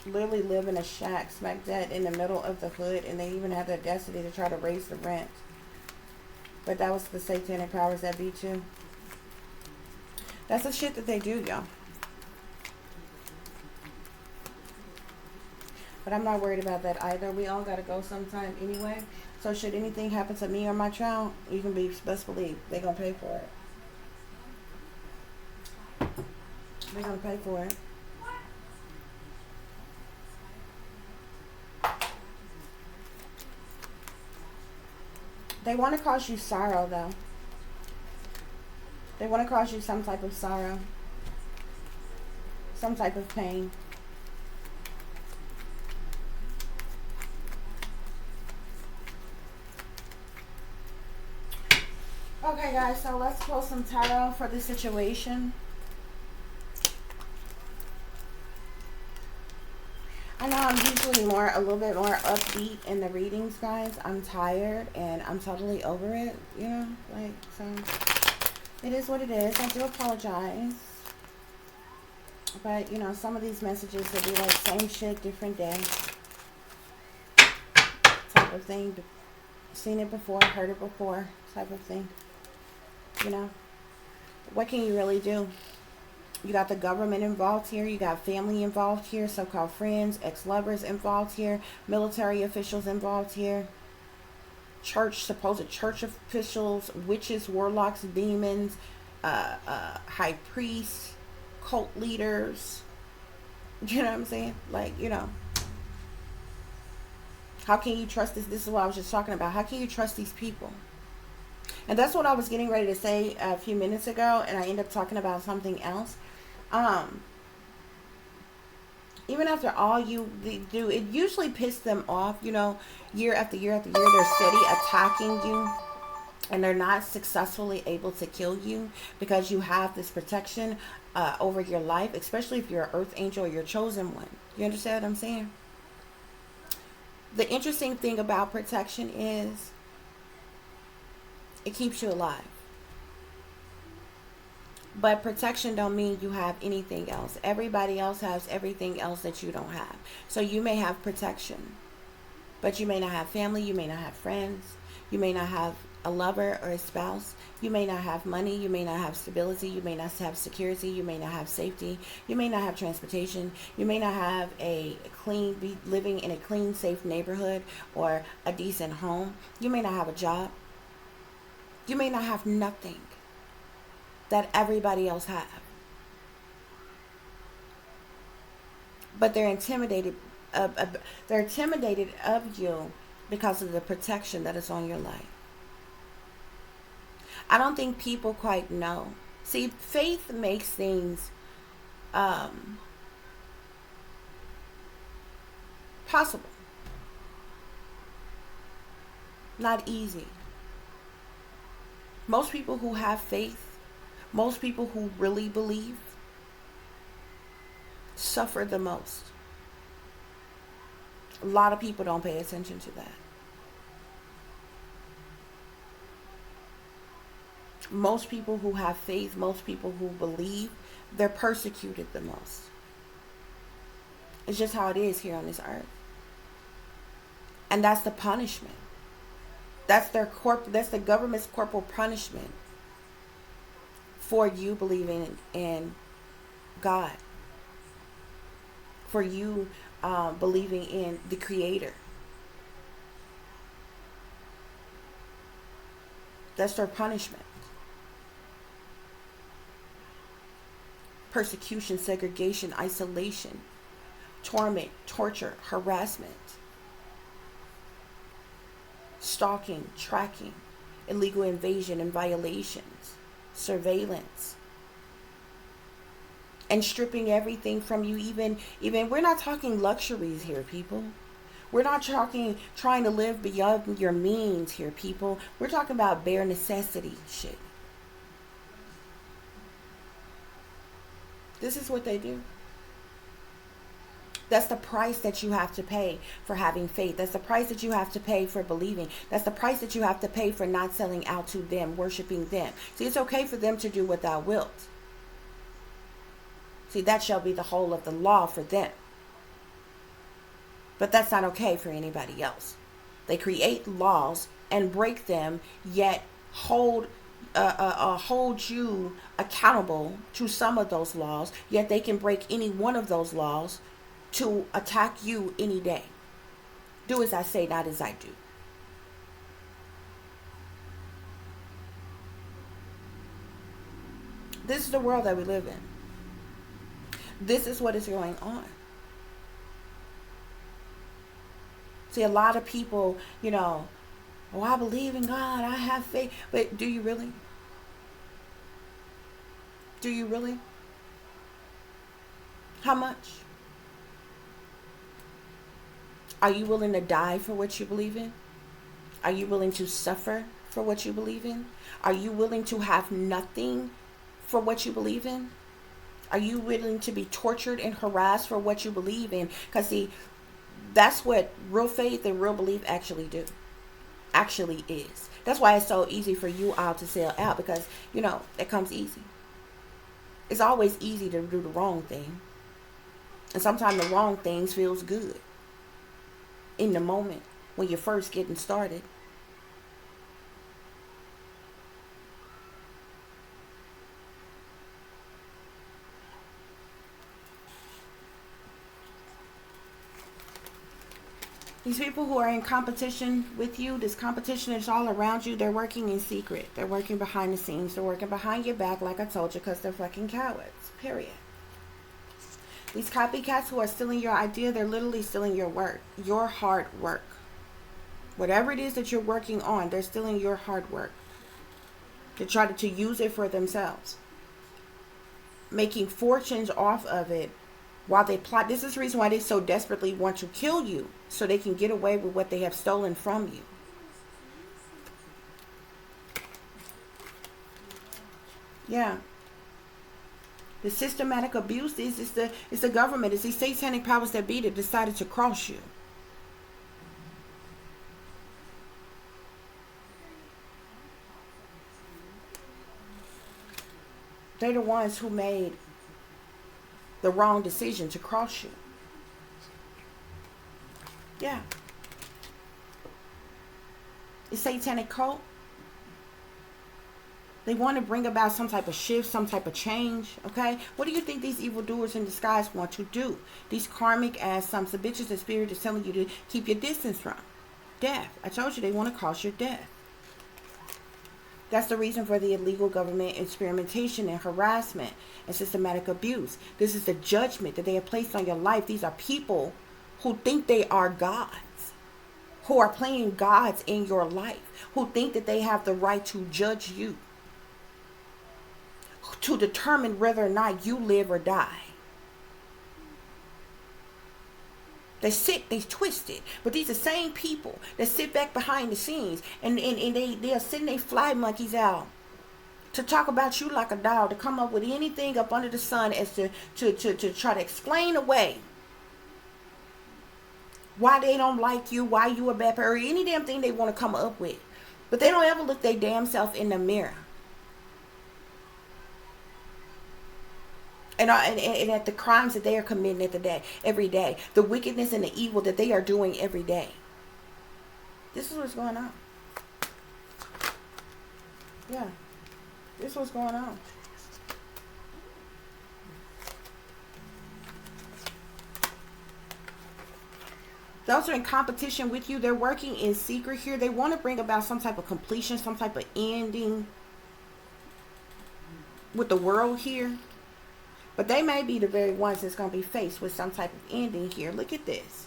Literally live in a shack smack dead in the middle of the hood, and they even had the audacity to try to raise the rent. But that was the satanic powers that be too. That's the shit that they do, y'all. But I'm not worried about that either. We all gotta go sometime anyway. So should anything happen to me or my child, you can be best believe they're gonna pay for it. They're going to pay for it. They want to cause you sorrow, though. They want to cause you some type of sorrow. Some type of pain. Okay, guys, so let's pull some tarot for the situation. I know I'm usually a little bit more upbeat in the readings, guys. I'm tired and I'm totally over it, you know, like, so it is what it is. I do apologize. But, you know, some of these messages will be like same shit, different day type of thing. Seen it before, heard it before type of thing. You know, what can you really do? You got the government involved here. You got family involved here. So-called friends, ex-lovers involved here. Military officials involved here. Church, supposed church officials, witches, warlocks, demons, high priests, cult leaders. You know what I'm saying? Like, you know. How can you trust this? This is what I was just talking about. How can you trust these people? And that's what I was getting ready to say a few minutes ago, and I ended up talking about something else. Even after all you do, it usually pisses them off, you know, year after year after year. They're steady attacking you, and they're not successfully able to kill you because you have this protection over your life, especially if you're an earth angel or your chosen one. You understand what I'm saying? The interesting thing about protection is it keeps you alive. But protection don't mean you have anything else. Everybody else has everything else that you don't have. So you may have protection, but you may not have family. You may not have friends. You may not have a lover or a spouse. You may not have money. You may not have stability. You may not have security. You may not have safety. You may not have transportation. You may not have be living in a clean, safe neighborhood or a decent home. You may not have a job. You may not have nothing that everybody else have. But they're intimidated of you because of the protection that is on your life. I don't think people quite know. See, faith makes things possible. Not easy. Most people who have faith, most people who really believe, suffer the most. A lot of people don't pay attention to that. Most people who have faith, most people who believe, they're persecuted the most. It's just how it is here on this earth. And that's the punishment. That's the government's corporal punishment for you believing in God. For you believing in the Creator. That's their punishment. Persecution, segregation, isolation, torment, torture, harassment, stalking, tracking, illegal invasion and violations, surveillance, and stripping everything from you. Even we're not talking luxuries here, people. We're not talking trying to live beyond your means here, people. We're talking about bare necessity shit. This is what they do. That's the price that you have to pay for having faith. That's the price that you have to pay for believing. That's the price that you have to pay for not selling out to them, worshiping them. See, it's okay for them to do what thou wilt. See, that shall be the whole of the law for them. But that's not okay for anybody else. They create laws and break them, yet hold you accountable to some of those laws, yet they can break any one of those laws to attack you any day. Do as I say, not as I do. This is the world that we live in. This is what is going on. See, a lot of people, oh, I believe in God, I have faith. But do you really? Do you really? How much? Are you willing to die for what you believe in? Are you willing to suffer for what you believe in? Are you willing to have nothing for what you believe in? Are you willing to be tortured and harassed for what you believe in? Because see, that's what real faith and real belief actually do. Actually is. That's why it's so easy for you all to sell out, because, it comes easy. It's always easy to do the wrong thing. And sometimes the wrong things feels good in the moment when you're first getting started. These people who are in competition with you, this competition is all around you. They're working in secret. They're working behind the scenes. They're working behind your back, like I told you, because they're fucking cowards. Period. These copycats who are stealing your idea, they're literally stealing your work, your hard work. Whatever it is that you're working on, they're stealing your hard work. They try to use it for themselves, making fortunes off of it while they plot. This is the reason why they so desperately want to kill you, so they can get away with what they have stolen from you. Yeah. The systematic abuse is it's the government. It's these satanic powers that be that decided to cross you. They're the ones who made the wrong decision to cross you. Yeah. It's satanic cult. They want to bring about some type of shift, some type of change, okay? What do you think these evildoers in disguise want to do? These karmic ass sons of bitches the spirit is telling you to keep your distance from. Death. I told you they want to cause your death. That's the reason for the illegal government experimentation and harassment and systematic abuse. This is the judgment that they have placed on your life. These are people who think they are gods, who are playing gods in your life, who think that they have the right to judge you, to determine whether or not you live or die. They're sick, they're twisted. But these are the same people that sit back behind the scenes and they are sending their fly monkeys out to talk about you like a dog, to come up with anything up under the sun as to try to explain away why they don't like you, why you a bad person, or any damn thing they want to come up with. But they don't ever look their damn self in the mirror. And at the crimes that they are committing every day, the wickedness and the evil that they are doing every day. This is what's going on. Yeah, this is what's going on. Those are in competition with you. They're working in secret here. They want to bring about some type of completion, some type of ending with the world here. But they may be the very ones that's going to be faced with some type of ending here. Look at this.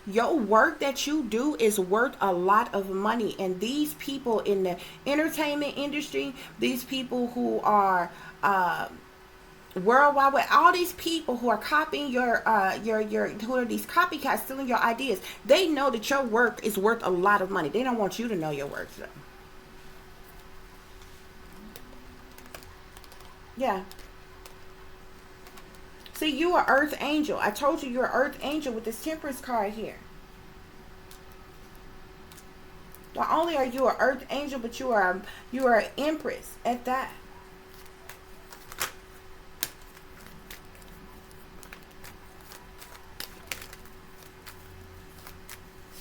Your work that you do is worth a lot of money. And these people in the entertainment industry, these people who are worldwide, all these people who are copying who are these copycats stealing your ideas, they know that your work is worth a lot of money. They don't want you to know your work. So. Yeah. See, you are Earth Angel. I told you you're an Earth Angel with this Temperance card here. Not only are you an Earth Angel, but you are an Empress at that.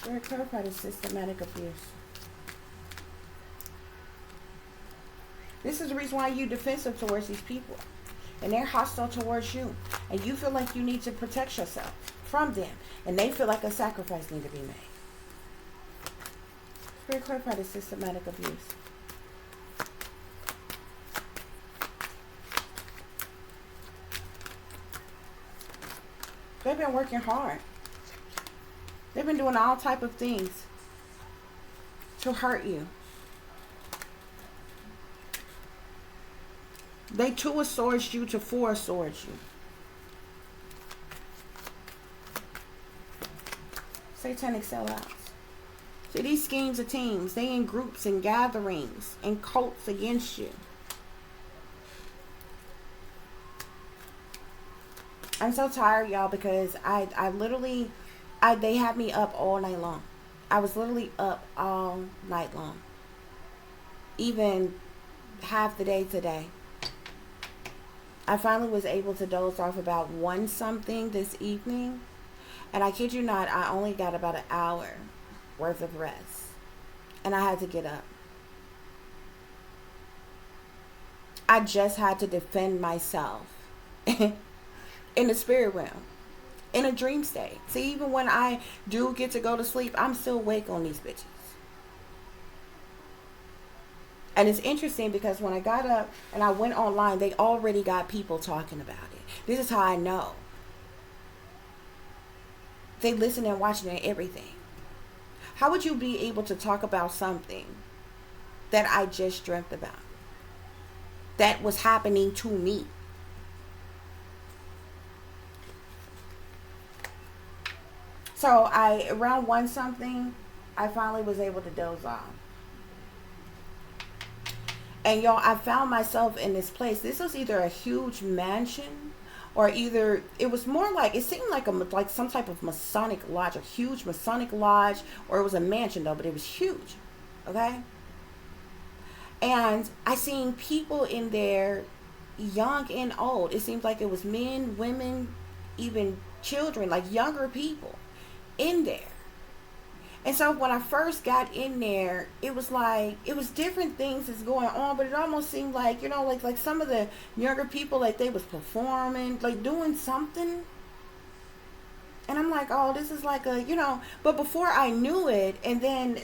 Spirit, clarify the systematic abuse. This is the reason why you're defensive towards these people. And they're hostile towards you. And you feel like you need to protect yourself from them. And they feel like a sacrifice needs to be made. Spirit, clarify the systematic abuse. They've been working hard. They've been doing all type of things to hurt you. They two of swords you to four of swords you. Satanic sellouts. See, these schemes of teams, they in groups and gatherings and cults against you. I'm so tired, y'all, because I literally, they had me up all night long. I was literally up all night long. Even half the day today. I finally was able to doze off about 1 something this evening. And I kid you not, I only got about an hour worth of rest. And I had to get up. I just had to defend myself in the spirit realm, in a dream state. See, even when I do get to go to sleep, I'm still awake on these bitches. And it's interesting because when I got up and I went online, they already got people talking about it. This is how I know. They listen and watching and everything. How would you be able to talk about something that I just dreamt about? That was happening to me. So around 1 something, I finally was able to doze off. And y'all, I found myself in this place. This was either a huge mansion, or either it was more like, it seemed like some type of Masonic lodge, a huge Masonic lodge, or it was a mansion though, but it was huge. Okay? And I seen people in there, young and old. It seemed like it was men, women, even children, like younger people in there. And so when I first got in there, it was like, it was different things that's going on, but it almost seemed like, you know, like some of the younger people, like they was performing, like doing something. And I'm like, oh, this is like a, you know, but before I knew it, and then,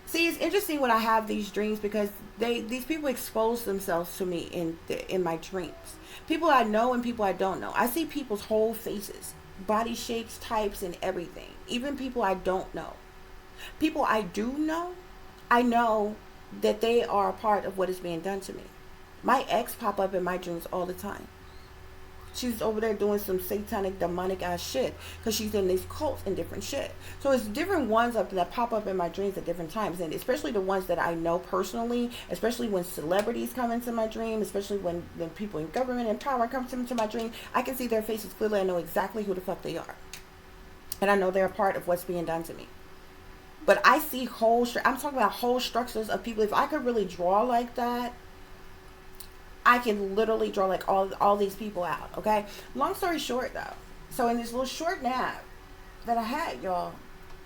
see, it's interesting when I have these dreams, because these people expose themselves to me in my dreams. People I know and people I don't know. I see people's whole faces, body shapes, types, and everything. Even people I don't know. People I do know, I know that they are a part of what is being done to me. My ex pop up in my dreams all the time. She's over there doing some satanic, demonic ass shit, because she's in these cults and different shit. So it's different ones that pop up in my dreams at different times, and especially the ones that I know personally, especially when celebrities come into my dream, especially when people in government and power come into my dream. I can see their faces clearly. I know exactly who the fuck they are. And I know they're a part of what's being done to me. But I see I'm talking about whole structures of people. If I could really draw like that, I can literally draw like all these people out, okay? Long story short, though. So in this little short nap that I had, y'all,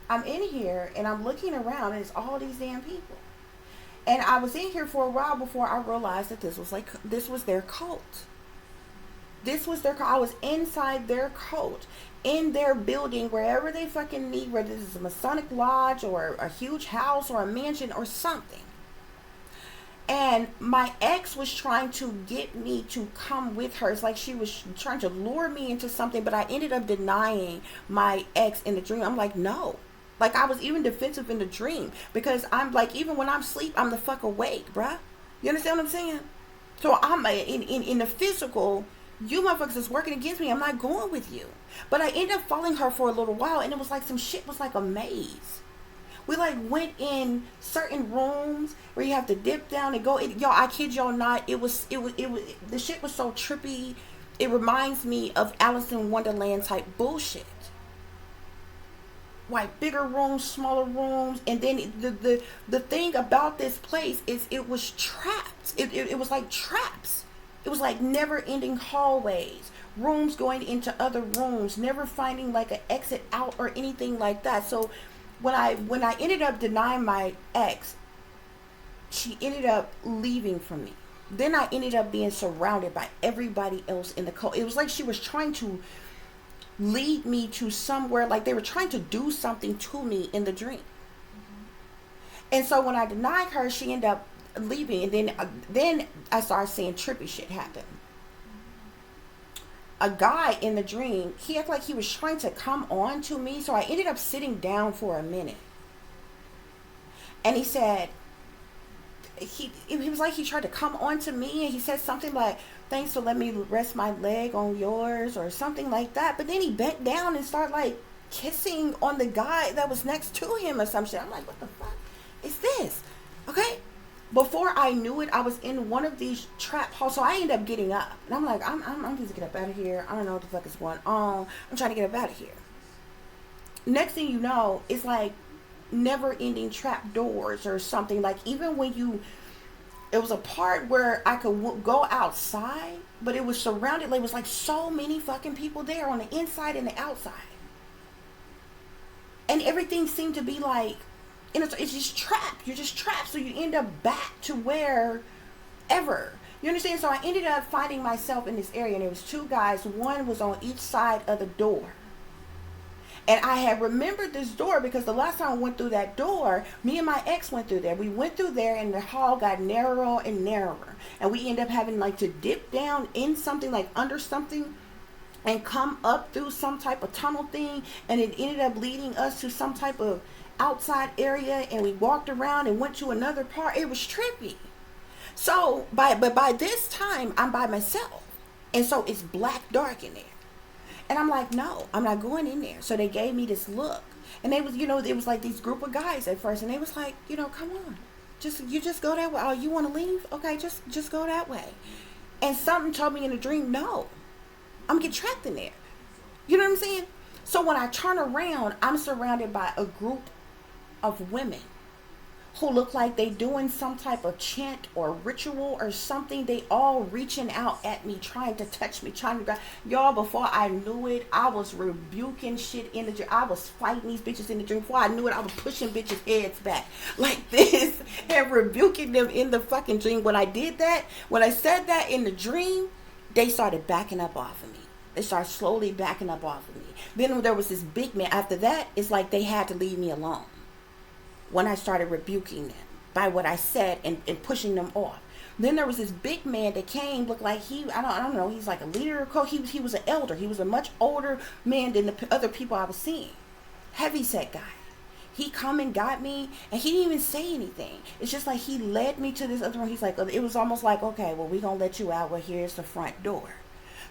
I'm in here and I'm looking around and it's all these damn people. And I was in here for a while before I realized that this was their cult. This was their cult. I was inside their cult, in their building, wherever they fucking need, whether this is a Masonic lodge or a huge house or a mansion or something. And my ex was trying to get me to come with her. It's like she was trying to lure me into something, but I ended up denying my ex in the dream. I'm like, no. Like, I was even defensive in the dream, because I'm like, even when I'm asleep, I'm the fuck awake, bruh. You understand what I'm saying? So I'm in the physical, you motherfuckers is working against me. I'm not going with you. But I ended up following her for a little while, and it was like some shit was like a maze. We like went in certain rooms where you have to dip down and go. Y'all, I kid y'all not. It was the shit was so trippy. It reminds me of Alice in Wonderland type bullshit. Like bigger rooms, smaller rooms, and then the thing about this place is it was trapped. It was like traps. It was like never-ending hallways, rooms going into other rooms, never finding like an exit out or anything like that. So when I ended up denying my ex, she ended up leaving from me. Then I ended up being surrounded by everybody else in the cult. It was like she was trying to lead me to somewhere, like they were trying to do something to me in the dream. And so when I denied her, she ended up leaving, and then I started seeing trippy shit happen. a guy in the dream, he acted like he was trying to come on to me. So I ended up sitting down for a minute. And he said, he was like, he tried to come on to me, and he said something like, thanks for letting me rest my leg on yours, or something like that. But then he bent down and started like kissing on the guy that was next to him or some shit. I'm like, what the fuck is this? Okay. Before I knew it, I was in one of these trap halls. So I ended up getting up, and I'm like, I'm just get up out of here. I don't know what the fuck is going on. I'm trying to get up out of here. Next thing you know, it's like never ending trap doors or something. Like, even when it was a part where I could go outside, but it was surrounded, like, it was like so many fucking people there on the inside and the outside, and everything seemed to be like, and it's just trapped. You're just trapped, so you end up back to wherever. You understand? So I ended up finding myself in this area, and there was two guys. One was on each side of the door. And I had remembered this door because the last time I went through that door, me and my ex went through there. We went through there, and the hall got narrower and narrower. And we ended up having like to dip down in something, like under something, and come up through some type of tunnel thing. And it ended up leading us to some type of outside area. And we walked around and went to another part. It was trippy. So, but by this time, I'm by myself. And so it's black dark in there. And I'm like, no, I'm not going in there. So they gave me this look. And they was, it was like these group of guys at first. And they was like, come on. You just go that way. Oh, you want to leave? Okay, just go that way. And something told me in a dream, no, I'm going to get trapped in there. You know what I'm saying? So when I turn around, I'm surrounded by a group of women who look like they doing some type of chant or ritual or something. They all reaching out at me, trying to touch me, trying to grab. Y'all, before I knew it, I was rebuking shit in the dream. I was fighting these bitches in the dream. Before I knew it, I was pushing bitches' heads back like this and rebuking them in the fucking dream. When I did that, when I said that in the dream, they started backing up off of me. They started slowly backing up off of me. Then there was this big man. After that, it's like they had to leave me alone. When I started rebuking them by what I said and pushing them off. Then there was this big man that came, looked like I don't know, he's like a leader or coach. He was an elder. He was a much older man than the other people I was seeing. Heavyset guy. He come and got me, and he didn't even say anything. It's just like he led me to this other room. He's like, it was almost like, okay, well, we're going to let you out. Well, here's the front door.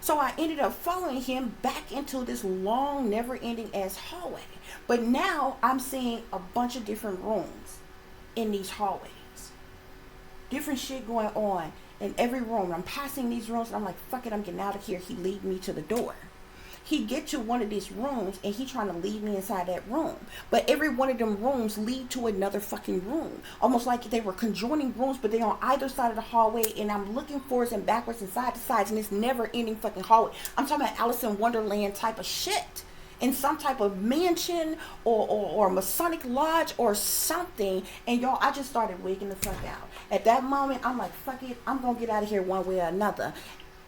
So I ended up following him back into this long, never-ending ass hallway. But now I'm seeing a bunch of different rooms in these hallways. Different shit going on in every room. I'm passing these rooms, and I'm like, fuck it, I'm getting out of here. He lead me to the door. He get to one of these rooms, and he trying to lead me inside that room. But every one of them rooms lead to another fucking room. Almost like they were conjoining rooms, but they're on either side of the hallway, and I'm looking forwards and backwards and side to sides in this never-ending fucking hallway. I'm talking about Alice in Wonderland type of shit. In some type of mansion or Masonic lodge or something. And y'all, I just started wigging the fuck out. At that moment, I'm like, fuck it, I'm going to get out of here one way or another.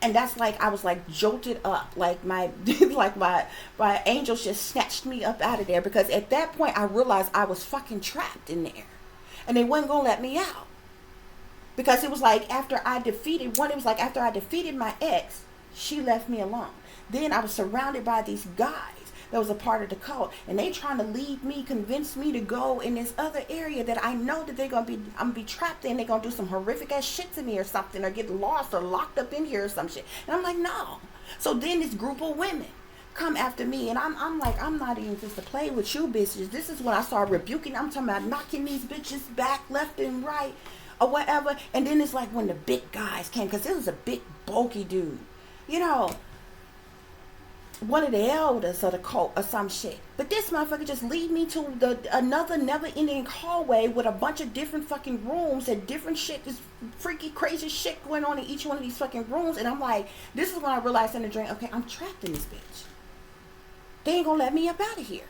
And that's like, I was like jolted up, like my angels just snatched me up out of there, because at that point I realized I was fucking trapped in there, and they wasn't gonna let me out, because it was like after I defeated my ex, she left me alone. Then I was surrounded by these guys that was a part of the cult, and they trying to lead me, convince me to go in this other area that I know that I'm gonna be trapped in. They're gonna do some horrific ass shit to me or something, or get lost or locked up in here or some shit. And I'm like, no. So then this group of women come after me, and I'm like, I'm not even just to play with you bitches. This is when I started rebuking. I'm talking about knocking these bitches back left and right or whatever. And then it's like when the big guys came, because it was a big bulky dude, one of the elders of the cult or some shit. But this motherfucker just lead me to another never-ending hallway with a bunch of different fucking rooms and different shit, this freaky, crazy shit going on in each one of these fucking rooms. And I'm like, this is when I realized in the dream, okay, I'm trapped in this bitch. They ain't gonna let me up out of here.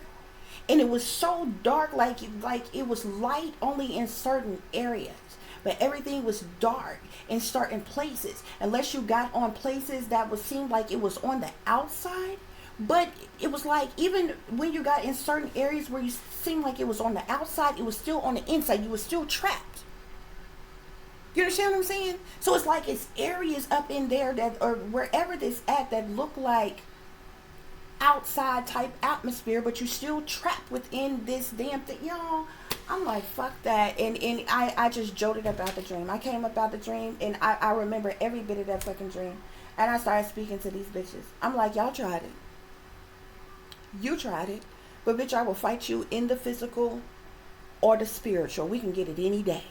And it was so dark, like it was light only in certain areas. But everything was dark in certain places, unless you got on places that would seem like it was on the outside. But it was like, even when you got in certain areas where you seemed like it was on the outside, it was still on the inside. You were still trapped. You understand what I'm saying? So it's like it's areas up in there that, or wherever this at, that look like outside type atmosphere, but you still trapped within this damn thing, y'all. I'm like, fuck that. And I just jolted about the dream. I came about the dream, and I remember every bit of that fucking dream. And I started speaking to these bitches. I'm like, y'all tried it. You tried it. But bitch, I will fight you in the physical or the spiritual. We can get it any day.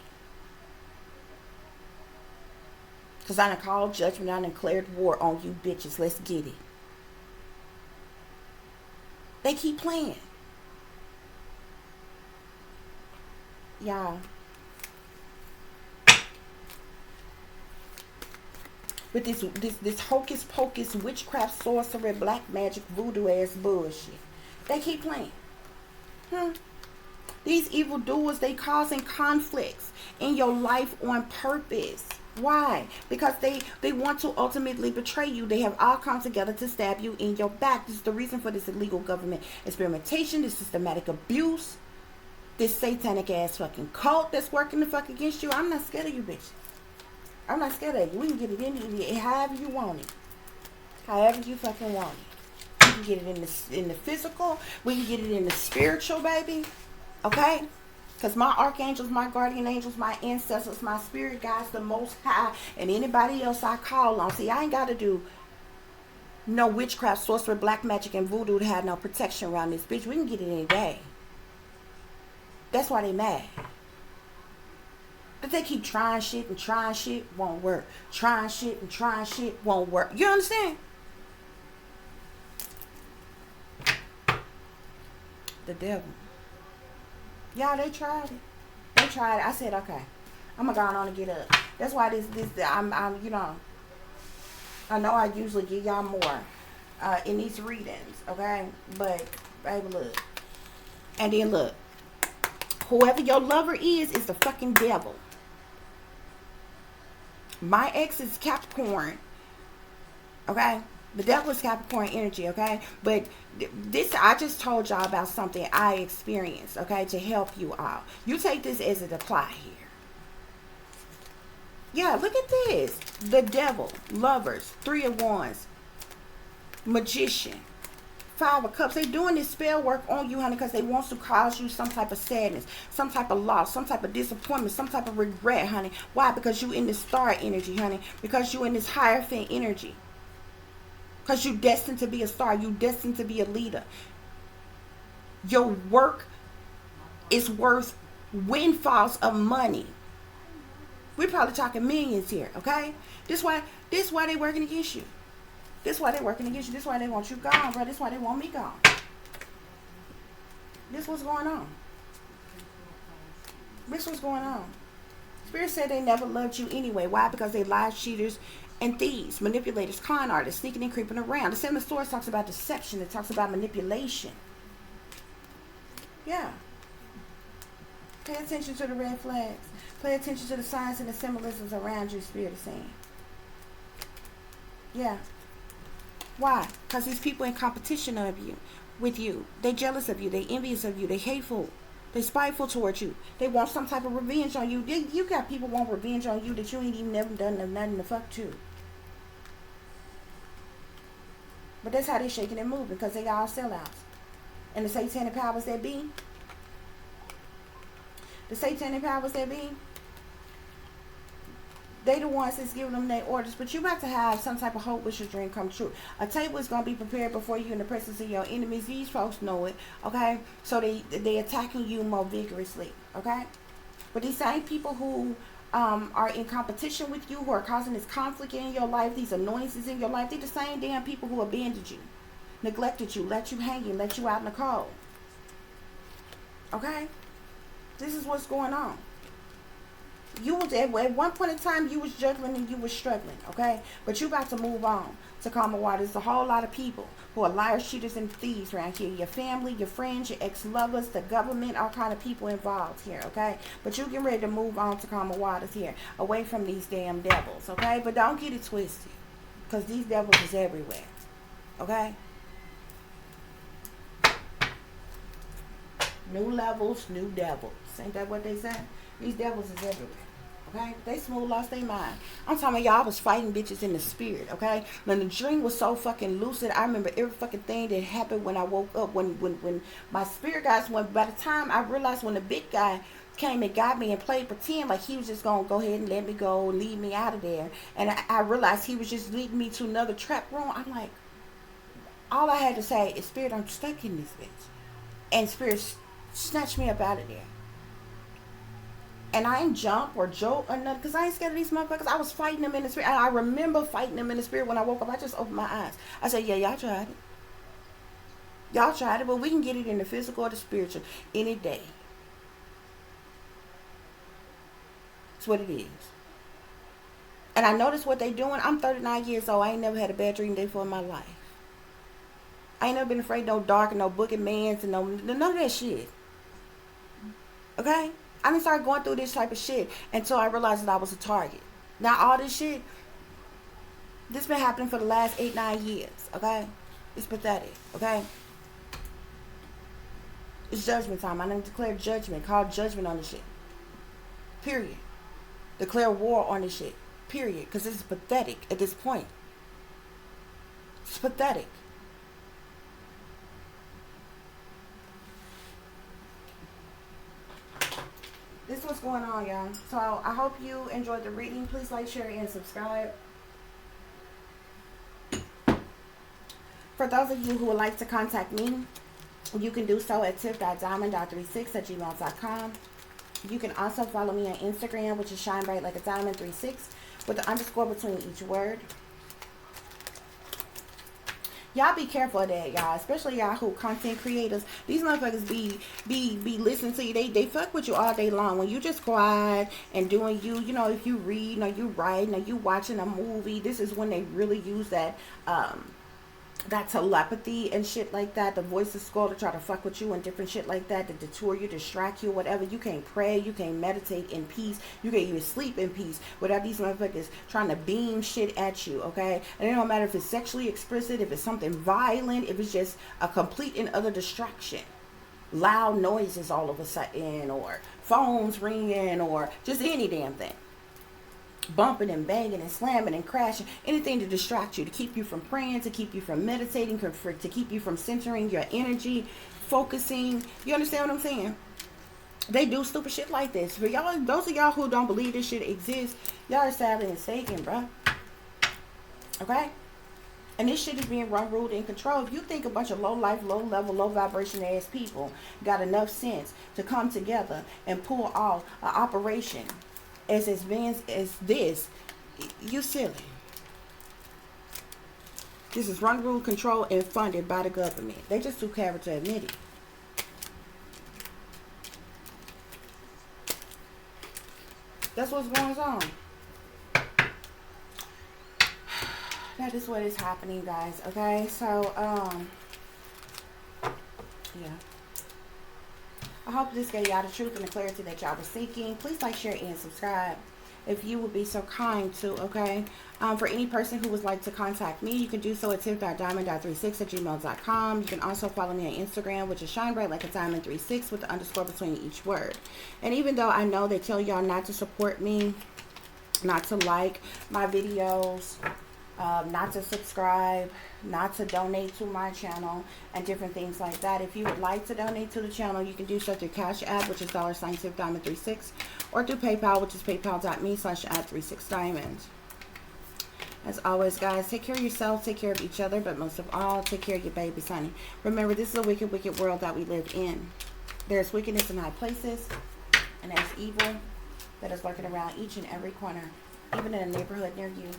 Because I done called judgment. I done declared war on you bitches. Let's get it. They keep playing. Y'all. With this hocus pocus, witchcraft, sorcery, black magic, voodoo ass bullshit. They keep playing. These evil doers, they causing conflicts in your life on purpose. Why? Because they want to ultimately betray you. They have all come together to stab you in your back. This is the reason for this illegal government experimentation, this systematic abuse, this satanic ass fucking cult that's working the fuck against you. I'm not scared of you bitches. I'm not scared of you. We can get it in however you want it. However you fucking want it. We can get it in the physical. We can get it in the spiritual, baby. Okay? Because my archangels, my guardian angels, my ancestors, my spirit guides, the most high, and anybody else I call on. See, I ain't got to do no witchcraft, sorcery, black magic, and voodoo to have no protection around this bitch. We can get it any day. That's why they mad. But they keep trying shit and trying shit, won't work. Trying shit and trying shit, won't work. You understand? The devil. Y'all, they tried it. They tried it. I said, okay, I'm gonna go on and get up. That's why I'm, you know, I know I usually give y'all more in these readings, okay? But, baby, look. And then look. Whoever your lover is the fucking devil. My ex is Capricorn. Okay? The devil is Capricorn energy, okay? But this, I just told y'all about something I experienced, okay? To help you all. You take this as it apply here. Yeah, look at this. The devil, lovers, 3 of Wands, magician, 5 of Cups. They doing this spell work on you, honey, because they want to cause you some type of sadness, some type of loss, some type of disappointment, some type of regret, honey. Why? Because you in this star energy, honey. Because you in this Hierophant energy. Because you destined to be a star. You destined to be a leader. Your work is worth windfalls of money. We're probably talking millions here, okay? This why they working against you. This why they working against you. This why they want you gone, bro. This why they want me gone. This what's going on. This what's going on. Spirit said they never loved you anyway. Why? Because they lies, cheaters, and thieves, manipulators, con artists, sneaking and creeping around. The 7 of Swords talks about deception. It talks about manipulation. Yeah. Pay attention to the red flags. Pay attention to the signs and the symbolisms around you, Spirit is saying. Yeah. Why? Because these people in competition with you. They jealous of you. They envious of you. They hateful. They spiteful towards you. They want some type of revenge on you. You got people want revenge on you that you ain't even never done nothing to fuck to. But that's how they shaking and moving, because they all sellouts. And the satanic powers that be. The satanic powers that be. They the ones that's giving them their orders. But you about to have some type of hope, wish your dream come true. A table is going to be prepared before you in the presence of your enemies. These folks know it, okay? So they attacking you more vigorously, okay? But these same people who are in competition with you, who are causing this conflict in your life, these annoyances in your life, they're the same damn people who abandoned you, neglected you, let you hanging, let you out in the cold. Okay? This is what's going on. You was at one point in time, you was juggling and you was struggling, okay? But you about to move on to calmer waters. There's a whole lot of people who are liars, cheaters, and thieves around here. Your family, your friends, your ex-lovers, the government, all kind of people involved here, okay? But you get ready to move on to calmer waters here, away from these damn devils, okay? But don't get it twisted, because these devils is everywhere, okay? New levels, new devils. Ain't that what they say? These devils is everywhere. Okay? They smooth lost their mind. I'm talking about y'all, I was fighting bitches in the spirit, okay? When the dream was so fucking lucid, I remember every fucking thing that happened when I woke up, when my spirit guys went. By the time I realized when the big guy came and got me and played pretend like he was just gonna go ahead and let me go and leave me out of there, and I realized he was just leading me to another trap room. I'm like, all I had to say is, Spirit, I'm stuck in this bitch. And Spirit snatched me up out of there. And I ain't jump or joke or nothing, because I ain't scared of these motherfuckers. I was fighting them in the spirit. And I remember fighting them in the spirit when I woke up. I just opened my eyes. I said, yeah, y'all tried it. Y'all tried it, but we can get it in the physical or the spiritual any day. That's what it is. And I noticed what they doing. I'm 39 years old. I ain't never had a bad dream day for in my life. I ain't never been afraid of no dark and no boogeyman and none of that shit. Okay? I didn't start going through this type of shit until I realized that I was a target. Now all this shit, this been happening for the last 8-9 years. Okay? It's pathetic. Okay? It's judgment time. I done declared judgment. Call judgment on this shit. Period. Declare war on this shit. Period. Because this is pathetic at this point. It's pathetic. This is what's going on, y'all. So I hope you enjoyed the reading. Please like, share, and subscribe. For those of you who would like to contact me, you can do so at tiff.diamond.36@gmail.com. You can also follow me on Instagram, which is Shine Bright Like a Diamond 36 with the underscore between each word. Y'all be careful of that, y'all. Especially y'all who content creators. These motherfuckers be listening to you. They fuck with you all day long. When you just quiet and doing you know, if you read or you writing or you watching a movie, this is when they really use that that telepathy and shit like that. The voices go to try to fuck with you and different shit like that, to detour you, distract you, whatever. You can't pray, you can't meditate in peace, you can't even sleep in peace without these motherfuckers trying to beam shit at you, okay? And it don't matter if it's sexually explicit, if it's something violent, if it's just a complete and utter distraction. Loud noises all of a sudden, or phones ringing, or just any damn thing. Bumping and banging and slamming and crashing, anything to distract you, to keep you from praying, to keep you from meditating, to keep you from centering your energy, focusing. You understand what I'm saying? They do stupid shit like this. For y'all, those of y'all who don't believe this shit exists, y'all are sadly mistaken, bruh. Okay? And this shit is being run, ruled, and controlled. If you think a bunch of low life, low level, low vibration ass people got enough sense to come together and pull off an operation as advanced as this, you silly. This is run, ruled, controlled, and funded by the government. They just too clever to admit it. That's what's going on. That is what is happening, guys. Okay, so yeah. I hope this gave y'all the truth and the clarity that y'all were seeking. Please like, share, and subscribe if you would be so kind to, okay? For any person who would like to contact me, you can do so at tiff.diamond.36@gmail.com. You can also follow me on Instagram, which is Shine Bright Like a Diamond 36 with the underscore between each word. And even though I know they tell y'all not to support me, not to like my videos, not to subscribe, not to donate to my channel, and different things like that. If you would like to donate to the channel, you can do so through CASHAPP, which is $tiffdiamond36, or through PayPal, which is paypal.me/@36diamond. As always, guys, take care of yourself, take care of each other, but most of all, take care of your babies, honey. Remember, this is a wicked, wicked world that we live in. There's wickedness in high places, and there's evil that is lurking around each and every corner, even in a neighborhood near you.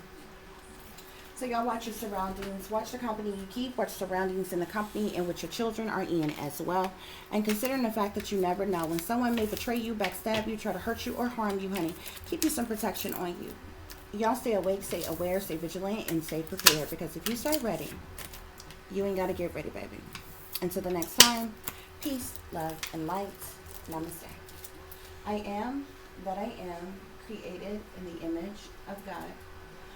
So y'all watch your surroundings, watch the company you keep, watch surroundings in the company in which your children are in as well. And considering the fact that you never know, when someone may betray you, backstab you, try to hurt you, or harm you, honey, keep you some protection on you. Y'all stay awake, stay aware, stay vigilant, and stay prepared. Because if you stay ready, you ain't got to get ready, baby. Until the next time, peace, love, and light. Namaste. I am that I am, created in the image of God.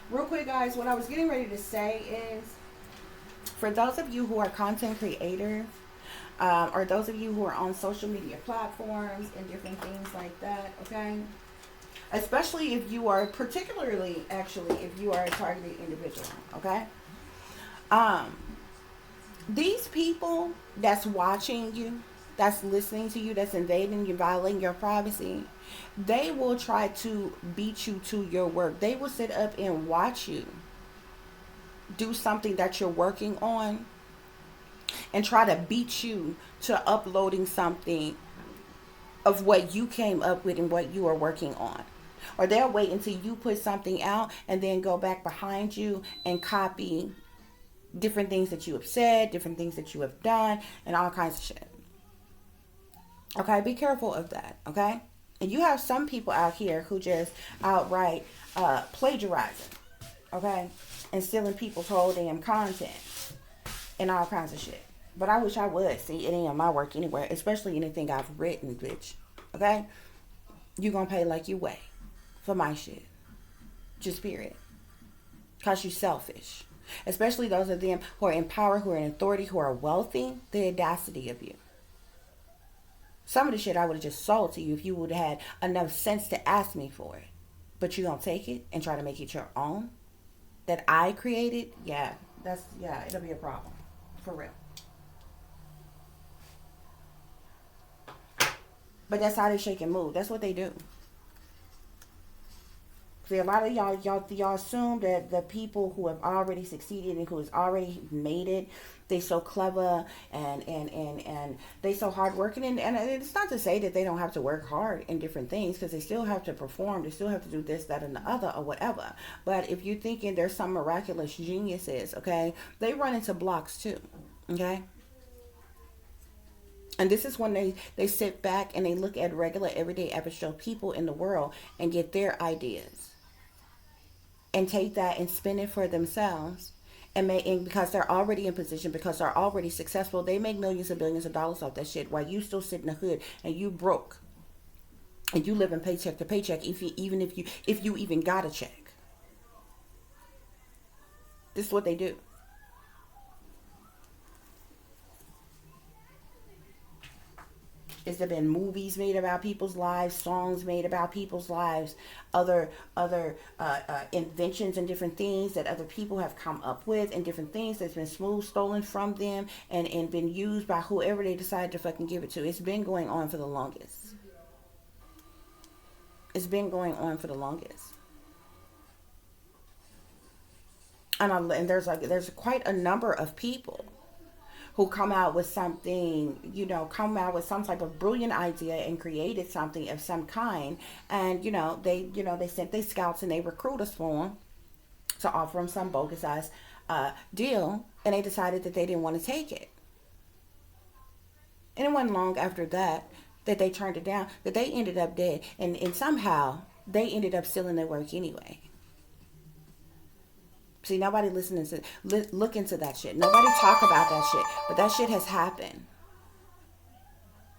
Real quick, guys, what I was getting ready to say is, for those of you who are content creators, or those of you who are on social media platforms and different things like that, okay? especially if you are, particularly actually if you are a targeted individual. Okay. Um, these people that's watching you, that's listening to you, that's invading you, violating your privacy, they will try to beat you to your work. They will sit up and watch you do something that you're working on and try to beat you to uploading something of what you came up with and what you are working on. Or they'll wait until you put something out and then go back behind you and copy different things that you have said, different things that you have done, and all kinds of shit. Okay, be careful of that. Okay, and you have some people out here who just outright plagiarizing. Okay, and stealing people's whole damn content and all kinds of shit. But I wish I would see any of my work anywhere, especially anything I've written, bitch. Okay, you gonna pay like you weigh for my shit. Just period. Cause you selfish. Especially those of them who are in power, who are in authority, who are wealthy. The audacity of you. Some of the shit I would have just sold to you if you would have had enough sense to ask me for it. But you don't take it and try to make it your own that I created. Yeah, it'll be a problem. For real. But that's how they shake and move. That's what they do. See, a lot of y'all assume that the people who have already succeeded and who has already made it, they so clever and they so hardworking. And it's not to say that they don't have to work hard in different things, because they still have to perform. They still have to do this, that, and the other, or whatever. But if you're thinking there's some miraculous geniuses, okay, they run into blocks too, okay? And this is when they sit back and they look at regular, everyday, average Joe people in the world and get their ideas and take that and spin it for themselves. And because they're already in position, because they're already successful, they make millions and billions of dollars off that shit, while you still sit in the hood and you broke and you live in paycheck to paycheck, if you even got a check. This is what they do. Is there been movies made about people's lives, songs made about people's lives, other inventions and different things that other people have come up with, and different things that's been smooth stolen from them and been used by whoever they decide to fucking give it to. It's been going on for the longest. It's been going on for the longest. And there's quite a number of people who come out with something, come out with some type of brilliant idea and created something of some kind. And, they sent their scouts and they recruit us for them to offer them some bogus ass deal. And they decided that they didn't want to take it. And it wasn't long after that they turned it down, that they ended up dead. And somehow they ended up stealing their work anyway. See, nobody listening to, look into that shit. Nobody talk about that shit. But that shit has happened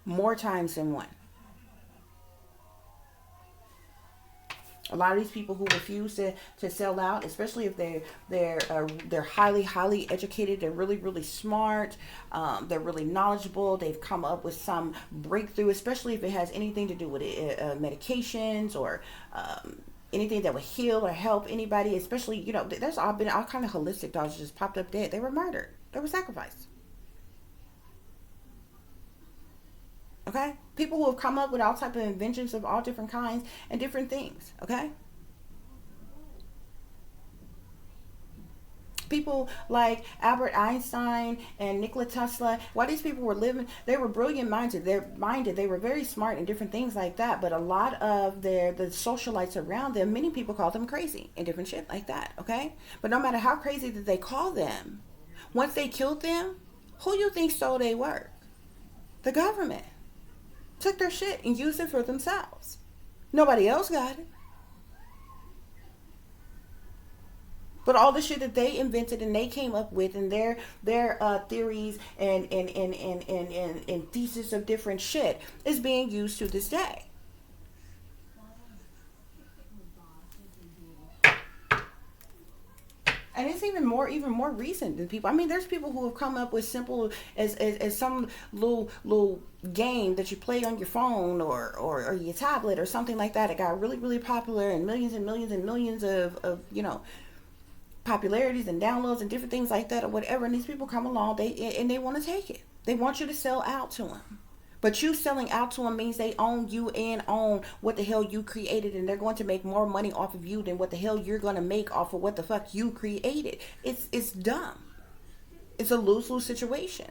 more times than one. A lot of these people who refuse to sell out, especially if they're highly educated, they're really smart, they're really knowledgeable, they've come up with some breakthrough, especially if it has anything to do with medications or anything that would heal or help anybody, especially, there's been all kind of holistic dogs just popped up dead. They were murdered. They were sacrificed. Okay? People who have come up with all type of inventions of all different kinds and different things. Okay? People like Albert Einstein and Nikola Tesla, while these people were living, they were brilliant minded. They were very smart and different things like that. But a lot of the socialites around them, many people call them crazy and different shit like that. Okay? But no matter how crazy that they call them, once they killed them, who you think stole their work? The government. Took their shit and used it for themselves. Nobody else got it. But all the shit that they invented and they came up with, and their theories and thesis of different shit is being used to this day. And it's even even more recent than people. I mean, there's people who have come up with simple as some little game that you play on your phone or your tablet or something like that. It got really, really popular, and millions and millions and millions of popularities and downloads and different things like that or whatever. And these people come along, they want to take it. They want you to sell out to them. But you selling out to them means they own you and own what the hell you created, and they're going to make more money off of you than what the hell you're going to make off of what the fuck you created. It's dumb. It's a lose-lose situation.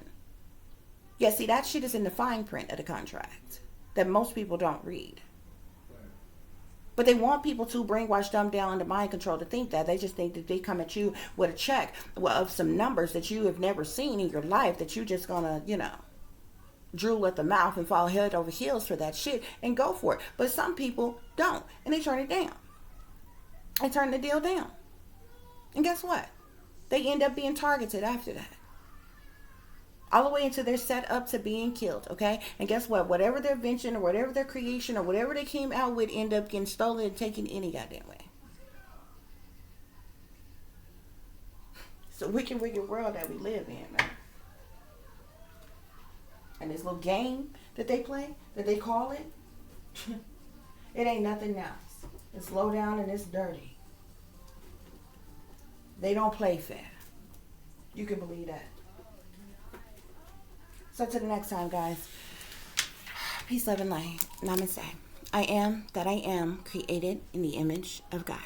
Yeah, see, that shit is in the fine print of the contract that most people don't read. But they want people to brainwash, dumb down into mind control to think that. They just think that they come at you with a check of some numbers that you have never seen in your life, that you just gonna, drool at the mouth and fall head over heels for that shit and go for it. But some people don't, and they turn it down. They turn the deal down. And guess what? They end up being targeted after that. All the way into their set up to being killed, okay? And guess what? Whatever their invention or whatever their creation or whatever they came out with end up getting stolen and taken any goddamn way. It's a wicked, wicked world that we live in, man. And this little game that they play, that they call it, it ain't nothing else. It's low down and it's dirty. They don't play fair. You can believe that. So till the next time, guys. Peace, love, and light. Namaste. I am that I am, created in the image of God.